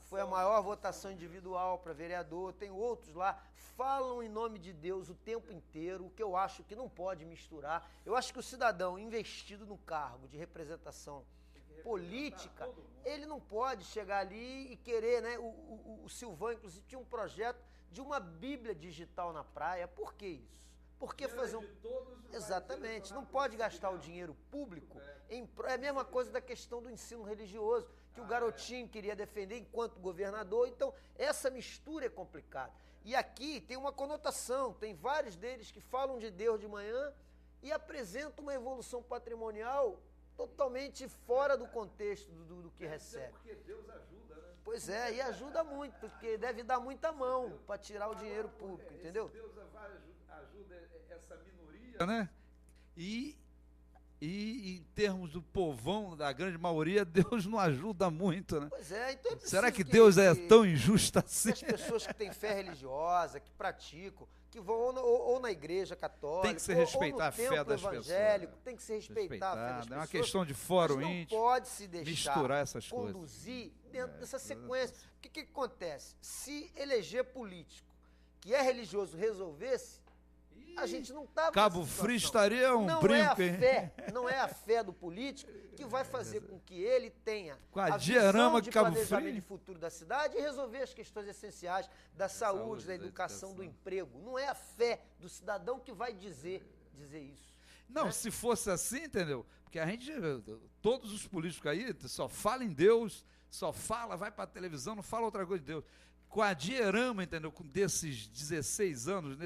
foi a maior votação individual para vereador, tem outros lá, falam em nome de Deus o tempo inteiro, o que eu acho que não pode misturar. Eu acho que o cidadão investido no cargo de representação política, ele não pode chegar ali e querer, né? O Silvão, inclusive, tinha um projeto de uma Bíblia digital na praia. Por que isso? Por que fazer um... Exatamente. Não pode gastar o dinheiro público é a mesma coisa da questão do ensino religioso, que o garotinho queria defender enquanto governador. Então, essa mistura é complicada. E aqui tem uma conotação, tem vários deles que falam de Deus de manhã e apresentam uma evolução patrimonial totalmente fora do contexto do que recebe. Porque Deus ajuda, né? Pois é, e ajuda muito, porque deve dar muita mão para tirar o dinheiro público, entendeu? Deus ajuda essa minoria, né? E em termos do povão, da grande maioria, Deus não ajuda muito, né? Pois é, então será que Deus é tão injusto assim? As pessoas que têm fé religiosa, que praticam, que vão ou na igreja católica, tem que se respeitar a fé das evangélico, pessoas. Tem que se respeitar a fé das pessoas. É uma questão de fórum íntimo. Não pode se deixar misturar essas conduzir dentro dessa sequência. O que acontece? Se eleger político que é religioso resolvesse, a gente não estava. Cabo Frio estaria não brinco, é a fé, não é a fé do político que vai fazer com que ele tenha a visão de Cabo planejamento Frio de futuro da cidade e resolver as questões essenciais da saúde, da educação, do emprego. Não é a fé do cidadão que vai dizer isso. Não, né? Se fosse assim, entendeu? Porque a gente, todos os políticos aí só falam em Deus, só fala, vai para a televisão, não fala outra coisa de Deus. Com a Dierama, entendeu? Desses 16 anos,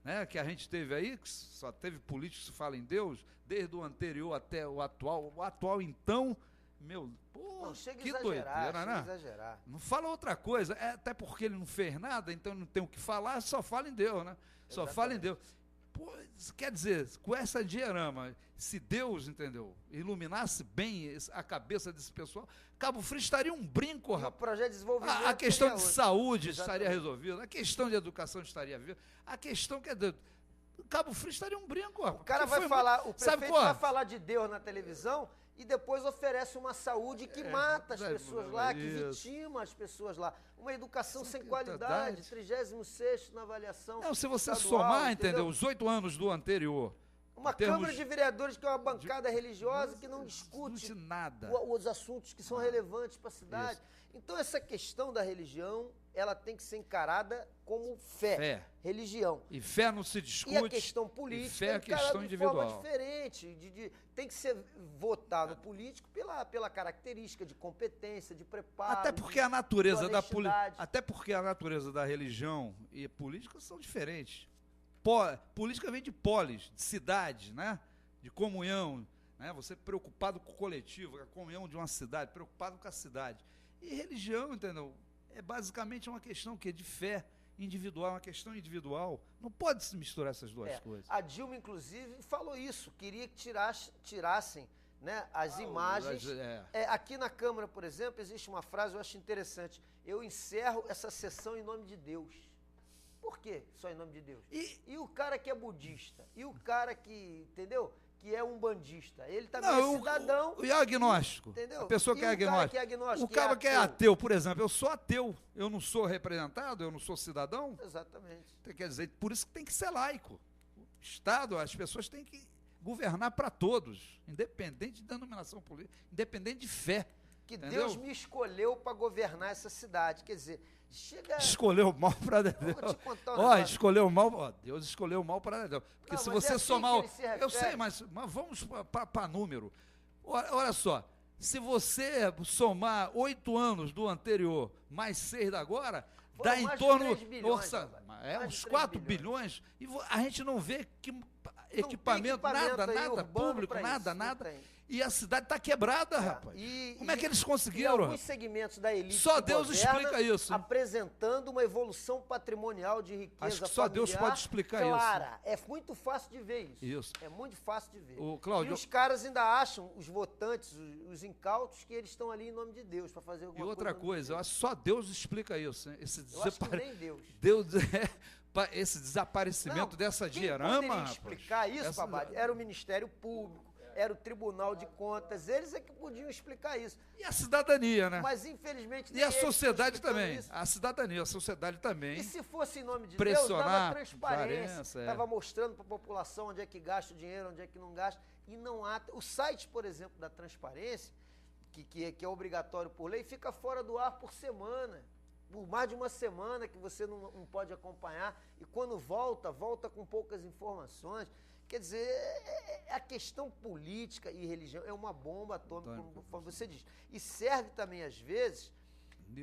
né, que a gente teve aí, que só teve políticos que falam em Deus, desde o anterior até o atual. O atual, então, Não, chega que doideira, né? Exagerar. Não fala outra coisa, até porque ele não fez nada, então não tem o que falar, só fala em Deus, né? Só Exatamente. fala em Deus. Pô, quer dizer, com essa Dierama, se Deus, entendeu, iluminasse bem a cabeça desse pessoal, Cabo Frio estaria um brinco, E o rapaz. projeto de desenvolvimento A questão de seria outro. saúde Exatamente. estaria resolvida, a questão de educação estaria resolvida, a questão que Cabo Frio estaria um brinco, rapaz. O cara Porque vai falar, o sabe prefeito qual? vai falar de Deus na televisão e depois oferece uma saúde que mata as pessoas lá, que vitima as pessoas lá. Uma educação sem qualidade, 36º na avaliação. Não, se você estadual, somar, entendeu, os 8 anos do anterior. Uma Câmara de Vereadores que é uma bancada religiosa que não discute nada. Os assuntos que são relevantes para a cidade. Então, essa questão da religião, ela tem que ser encarada como fé. Religião. E fé não se discute. E a questão política fé é encarada questão de individual. forma diferente. Tem que ser votado político pela característica de competência, de preparo. Até porque a natureza da honestidade. Até porque a natureza da religião e política são diferentes. Política vem de polis, de cidade, né? De comunhão, né? Você preocupado com o coletivo, com a comunhão de uma cidade, preocupado com a cidade. E religião, entendeu? É basicamente uma questão de fé individual, uma questão individual. Não pode se misturar essas duas coisas. A Dilma, inclusive, falou isso, queria que tirassem, né, as imagens. Aqui na Câmara, por exemplo, existe uma frase, eu acho interessante. Eu encerro essa sessão em nome de Deus. Por quê só em nome de Deus? E o cara que é budista? E o cara que, entendeu? Que é umbandista? Ele também é cidadão. E agnóstico. Entendeu? A pessoa que é agnóstico. O cara que é ateu, por exemplo, eu sou ateu, eu não sou representado, eu não sou cidadão. Exatamente. Quer dizer, por isso que tem que ser laico. O Estado, as pessoas têm que governar para todos, independente de denominação política, independente de fé. Que entendeu? Deus me escolheu para governar essa cidade. Quer dizer, escolheu mal para Deus. Vou te contar um negócio. Escolheu mal, Deus escolheu mal para Deus. Porque se você assim somar, eu sei, mas vamos para número. Olha só, se você somar 8 anos do anterior mais 6 da agora, dá em torno uns 4 bilhões e a gente não vê equipamento, nada público, nada. E a cidade está quebrada, rapaz. Como é que eles conseguiram? Alguns segmentos da elite só Deus explica isso. Apresentando uma evolução patrimonial de riqueza. Acho que só Deus pode explicar clara. É muito fácil de ver isso. É muito fácil de ver. Cláudio, e os caras ainda acham, os votantes, os incautos, que eles estão ali em nome de Deus para fazer alguma coisa. E outra coisa, eu acho que só Deus explica isso. Né? Eu acho que nem Deus. Esse desaparecimento dessa Dierama. Quem poderia explicar isso, Babad? Era o Ministério Público. Era o Tribunal de Contas, eles é que podiam explicar isso. E a cidadania, né? Mas, infelizmente, e a sociedade também. Isso. A cidadania, a sociedade também. E se fosse em nome de Deus, dava transparência. Estava mostrando para a população onde é que gasta o dinheiro, onde é que não gasta. E não há... O site, por exemplo, da transparência, que é obrigatório por lei, fica fora do ar por semana. por mais de uma semana que você não pode acompanhar, e quando volta com poucas informações. Quer dizer, a questão política e religião é uma bomba atômica, como você diz. E serve também, às vezes,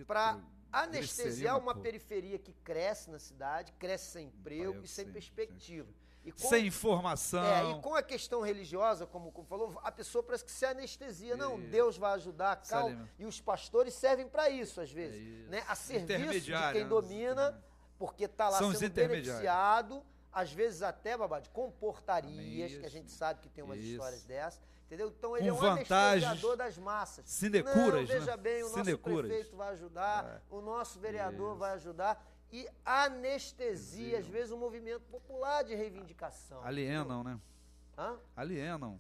para anestesiar uma periferia que cresce na cidade, cresce sem emprego e sem perspectiva. E sem informação. E com a questão religiosa, como falou, a pessoa parece que se anestesia. Não, Deus vai ajudar, calma. E os pastores servem para isso, às vezes. Né? A serviço de quem domina, porque está lá sendo beneficiado, às vezes até, Babade, com portarias, que a gente sabe que tem umas histórias dessas. Entendeu? Então ele é um anestesiador das massas. Sinecuras, não, veja bem, o nosso prefeito vai ajudar, o nosso vereador vai ajudar. E anestesia, às vezes, um movimento popular de reivindicação. Alienam, né? Hã? Aliena.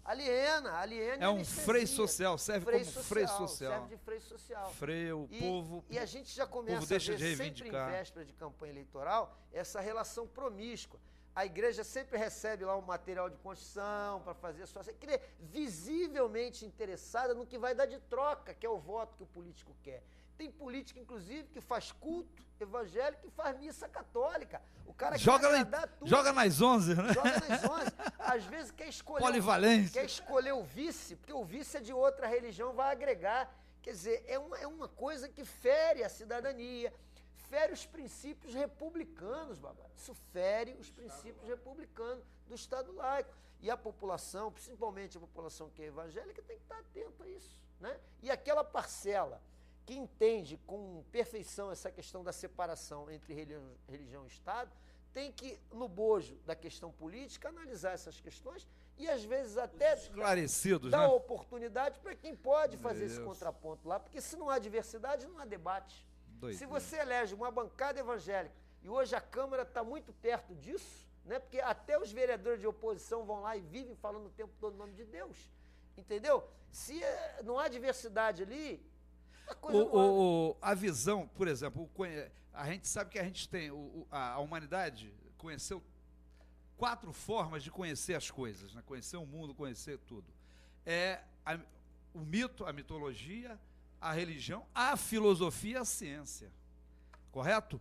É um freio social, serve como freio social. Serve de freio social. Freia o povo. E a gente já começa a ver, sempre em véspera de campanha eleitoral, essa relação promíscua. A igreja sempre recebe lá um material de construção para fazer a sua... Quer dizer, visivelmente interessada no que vai dar de troca, que é o voto que o político quer. Tem político, inclusive, que faz culto evangélico e faz missa católica. O cara joga nas 11, né? Joga nas 11. Às vezes quer escolher... Polivalência. Quer escolher o vice, porque o vice é de outra religião, vai agregar. Quer dizer, é uma coisa que fere a cidadania, fere os princípios republicanos, babá. Isso fere os princípios republicanos do Estado laico. E a população, principalmente a população que é evangélica, tem que estar atenta a isso, né? E aquela parcela que entende com perfeição essa questão da separação entre religião e Estado, tem que, no bojo da questão política, analisar essas questões e, às vezes, até dar oportunidade para quem pode fazer esse contraponto lá, porque se não há diversidade, não há debate. Se você elege uma bancada evangélica, e hoje a Câmara está muito perto disso, né? Porque até os vereadores de oposição vão lá e vivem falando o tempo todo o nome de Deus, entendeu? Se não há diversidade ali, a coisa a visão, por exemplo, a gente sabe que a gente tem, a humanidade conheceu 4 formas de conhecer as coisas, né? Conhecer o mundo, conhecer tudo. O mito, a mitologia, a religião, a filosofia e a ciência. Correto?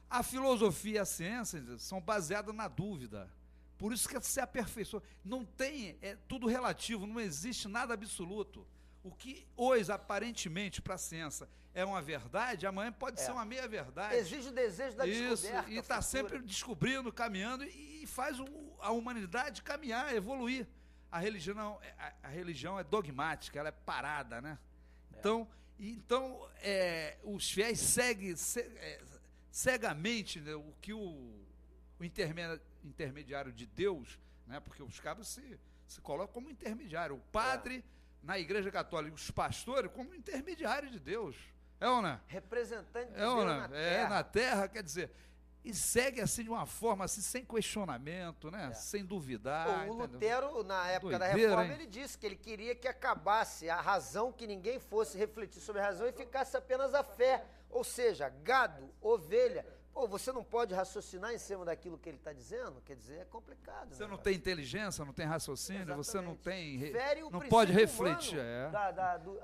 A filosofia e a ciência são baseadas na dúvida. Por isso que se aperfeiçoa. Não tem, é tudo relativo, não existe nada absoluto. O que hoje, aparentemente, para a ciência é uma verdade, amanhã pode ser uma meia-verdade. Exige o desejo da descoberta. E está sempre descobrindo, caminhando, e faz a humanidade caminhar, evoluir. A religião é dogmática, ela é parada, né? Então, os fiéis seguem cegamente, né, o que o intermediário de Deus, né, porque os cabos se colocam como intermediário. O padre, na Igreja Católica, os pastores, como intermediário de Deus. É ou não? Representante de Deus na terra. Na terra, quer dizer... E segue assim de uma forma, assim, sem questionamento, né? Sem duvidar. O Lutero, na época da Reforma, ele disse que ele queria que acabasse a razão, que ninguém fosse refletir sobre a razão e ficasse apenas a fé. Ou seja, gado, ovelha. Pô, você não pode raciocinar em cima daquilo que ele está dizendo? Quer dizer, é complicado. Você não tem inteligência, não tem raciocínio, exatamente. Você não tem... não pode refletir.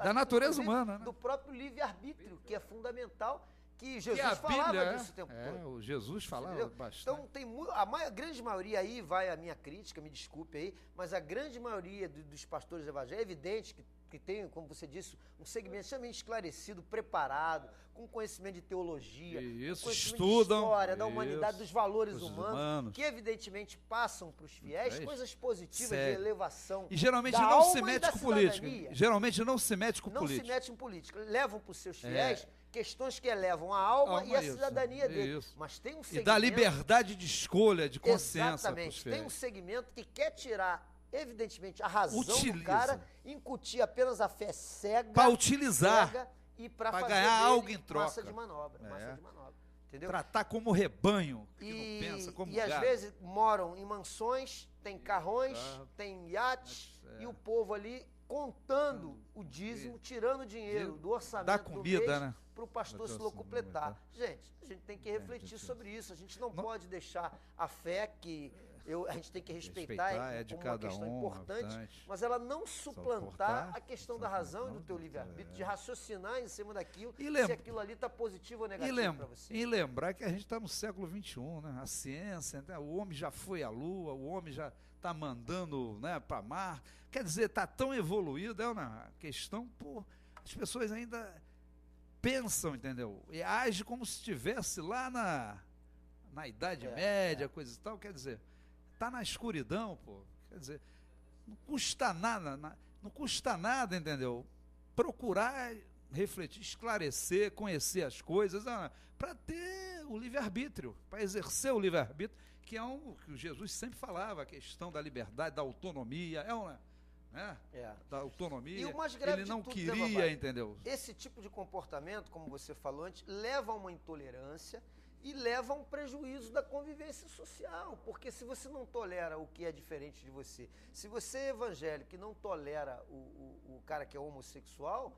Da natureza humana, né? Do próprio livre-arbítrio, que é fundamental... Que Jesus falava disso o tempo todo. O Jesus falava bastante. Então, tem a grande maioria, aí vai a minha crítica, me desculpe aí, mas a grande maioria dos pastores evangélicos, é evidente que tem, como você disse, um segmento extremamente esclarecido, preparado, com conhecimento de teologia, conhecimento estudam, de história, da humanidade, dos valores humanos, que evidentemente passam para os fiéis coisas positivas de elevação. E geralmente não se mete com política. Geralmente não se mete com política. Não se mete em política. Levam para os seus fiéis questões que elevam a alma e a cidadania dele. Mas tem um segmento... E dá liberdade de escolha, de consciência. Exatamente. Tem um segmento que quer tirar, evidentemente, a razão do cara, incutir apenas a fé cega. Para utilizar. E para ganhar algo em troca. Massa de manobra. Entendeu? Tratar como rebanho, que não pensa como gado. Às vezes moram em mansões, tem carrões, tem iates, e o povo ali contando o dízimo, tirando dinheiro do orçamento da comida, né? Para o pastor se locupletar. Gente, a gente tem que refletir sobre isso. A gente não pode deixar a fé que A gente tem que respeitar é de como uma cada questão um, importante, mas ela não suplantar a questão da razão e do teu livre-arbítrio, de raciocinar em cima daquilo, se aquilo ali está positivo ou negativo para você. E lembrar que a gente está no século XXI, né? A ciência, né? O homem já foi à Lua, o homem já está mandando, né, para Marte. Quer dizer, está tão evoluído, é uma questão, as pessoas ainda pensam, entendeu? E agem como se estivesse lá na Idade Média, coisa e tal, quer dizer, está na escuridão, quer dizer, não custa nada, entendeu? Procurar refletir, esclarecer, conhecer as coisas, para ter o livre-arbítrio, para exercer o livre-arbítrio, que é que o Jesus sempre falava, a questão da liberdade, da autonomia, da autonomia. E o mais grave ele não de tudo, queria, entendeu? Esse tipo de comportamento, como você falou antes, leva a uma intolerância e leva a um prejuízo da convivência social, porque se você não tolera o que é diferente de você, se você é evangélico e não tolera o cara que é homossexual,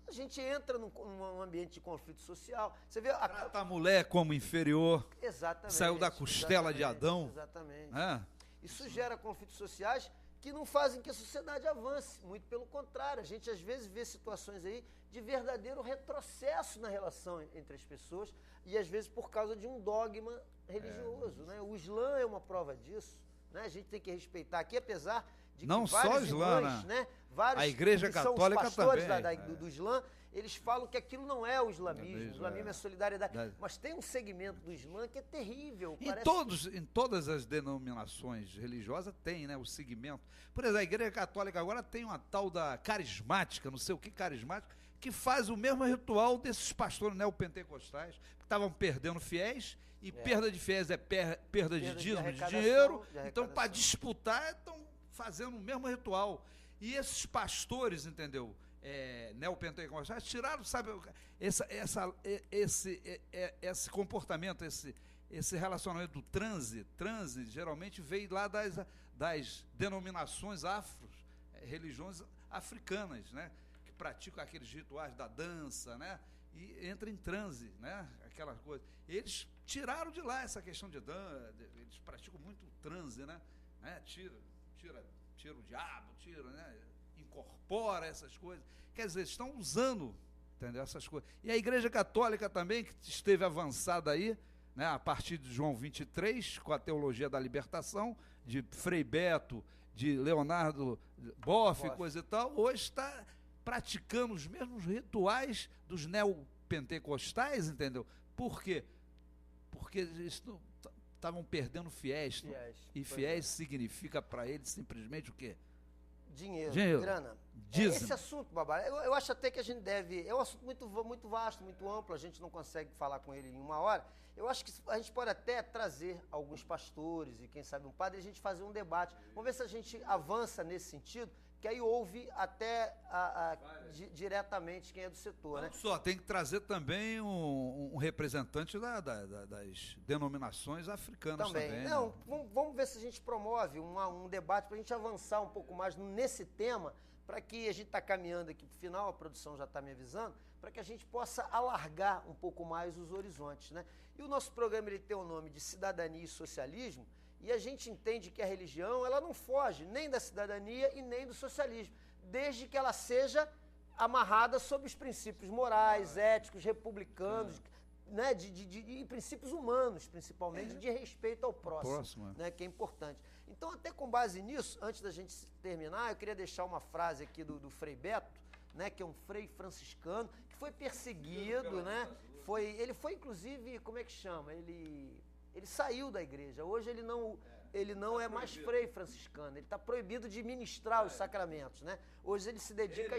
a gente entra num ambiente de conflito social. Você vê trata a mulher como inferior. Exatamente. Saiu da costela de Adão. Exatamente. É. Isso gera conflitos sociais que não fazem que a sociedade avance. Muito pelo contrário. A gente às vezes vê situações aí de verdadeiro retrocesso na relação entre as pessoas e às vezes por causa de um dogma religioso. Né? O Islã é uma prova disso. Né? A gente tem que respeitar aqui, apesar de não que vários só Islã, irmãs, né? Vários a Igreja que são Católica os pastores também, do Islã, eles falam que aquilo não é o islamismo. O islamismo é solidariedade. Mas tem um segmento do Islã que é terrível. Em todas as denominações religiosas tem, né, o segmento. Por exemplo, a Igreja Católica agora tem uma tal da carismática, não sei o que carismática, que faz o mesmo ritual desses pastores neopentecostais, que estavam perdendo fiéis, e perda de fiéis é perda de dízimo, de dinheiro. Então, para disputar, estão fazendo o mesmo ritual. E esses pastores, entendeu? Neopentecostais tiraram, sabe, esse comportamento, esse relacionamento do transe geralmente veio lá das denominações religiões africanas, né? Que praticam aqueles rituais da dança, né? E entra em transe, né? Aquela coisa. Eles tiraram de lá essa questão de dança, eles praticam muito transe, né? Tira o diabo, né? Incorpora essas coisas. Quer dizer, estão usando, entendeu, essas coisas. E a Igreja Católica também, que esteve avançada aí, né, a partir de João 23, com a teologia da libertação, de Frei Beto, de Leonardo Boff, coisa e tal, hoje está praticando os mesmos rituais dos neopentecostais, entendeu? Por quê? Porque estavam perdendo fiéis. E fiéis significa para eles simplesmente o quê? Dinheiro. Grana. Esse assunto, Babá, eu acho até que a gente deve... É um assunto muito vasto, muito amplo, a gente não consegue falar com ele em uma hora. Eu acho que a gente pode até trazer alguns pastores e quem sabe um padre e a gente fazer um debate. Vamos ver se a gente avança nesse sentido, que aí ouve até diretamente quem é do setor, né? Só tem que trazer também um representante das denominações africanas também. Não, né? vamos ver se a gente promove um debate para a gente avançar um pouco mais nesse tema, para que a gente está caminhando aqui para o final, a produção já está me avisando, para que a gente possa alargar um pouco mais os horizontes, né? E o nosso programa ele tem o nome de Cidadania e Socialismo, e a gente entende que a religião ela não foge nem da cidadania e nem do socialismo, desde que ela seja amarrada sob os princípios morais, éticos, republicanos, né, de princípios humanos, principalmente, de respeito ao próximo, né, que é importante. Então, até com base nisso, antes da gente terminar, eu queria deixar uma frase aqui do Frei Beto, né, que é um frei franciscano, que foi perseguido, né? Ele foi, inclusive, como é que chama? Ele saiu da igreja. Hoje ele não é mais frei franciscano. Ele está proibido de ministrar os sacramentos, né? Hoje ele se dedica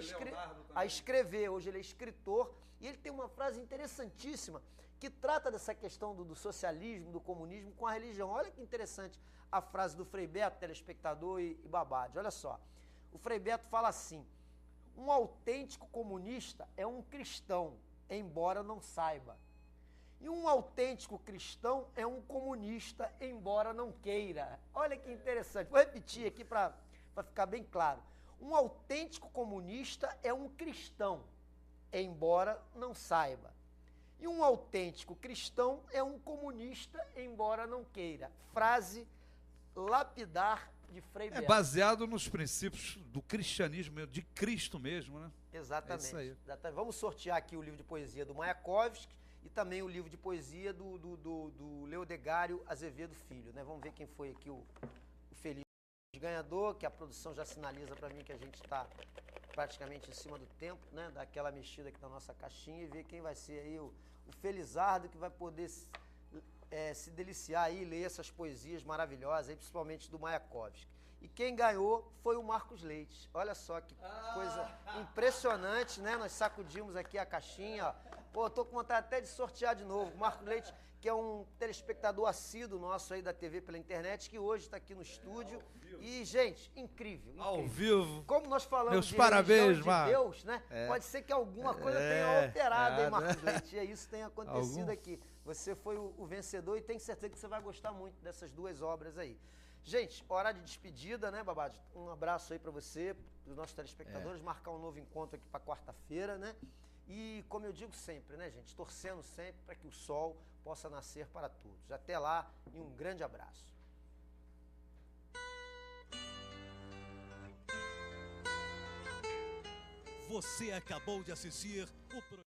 a escrever. Hoje ele é escritor. E ele tem uma frase interessantíssima que trata dessa questão do socialismo, do comunismo com a religião. Olha que interessante a frase do Frei Beto, telespectador e babade. Olha só. O Frei Beto fala assim: um autêntico comunista é um cristão, embora não saiba. E um autêntico cristão é um comunista, embora não queira. Olha que interessante. Vou repetir aqui para ficar bem claro. Um autêntico comunista é um cristão, embora não saiba. E um autêntico cristão é um comunista, embora não queira. Frase Lapidar, de Frei É Beto. baseado nos princípios do cristianismo, de Cristo mesmo, né? Exatamente. É isso aí. Exatamente. Vamos sortear aqui o livro de poesia do Mayakovsky e também o livro de poesia do Leodegário Azevedo Filho, né? Vamos ver quem foi aqui o feliz ganhador, que a produção já sinaliza para mim que a gente está praticamente em cima do tempo, né? Dá aquela mexida aqui na nossa caixinha e ver quem vai ser aí o felizardo que vai poder se deliciar aí e ler essas poesias maravilhosas, aí, principalmente do Mayakovsky. E quem ganhou foi o Marcos Leite. Olha só que coisa impressionante, né? Nós sacudimos aqui a caixinha, ó. Pô, tô com vontade até de sortear de novo. O Marcos Leite, que é um telespectador assíduo nosso aí da TV pela internet, que hoje está aqui no estúdio. E, gente, incrível, incrível. Ao vivo. Como nós falamos Meus de parabéns, religião de Marcos. Deus, né? Pode ser que alguma coisa tenha alterado, hein, Marcos Leite? E isso tem acontecido aqui. Você foi o vencedor e tenho certeza que você vai gostar muito dessas duas obras aí. Gente, hora de despedida, né, Babado? Um abraço aí pra você, dos nossos telespectadores, marcar um novo encontro aqui pra quarta-feira, né? E como eu digo sempre, né, gente, torcendo sempre para que o sol possa nascer para todos. Até lá e um grande abraço. Você acabou de assistir o programa.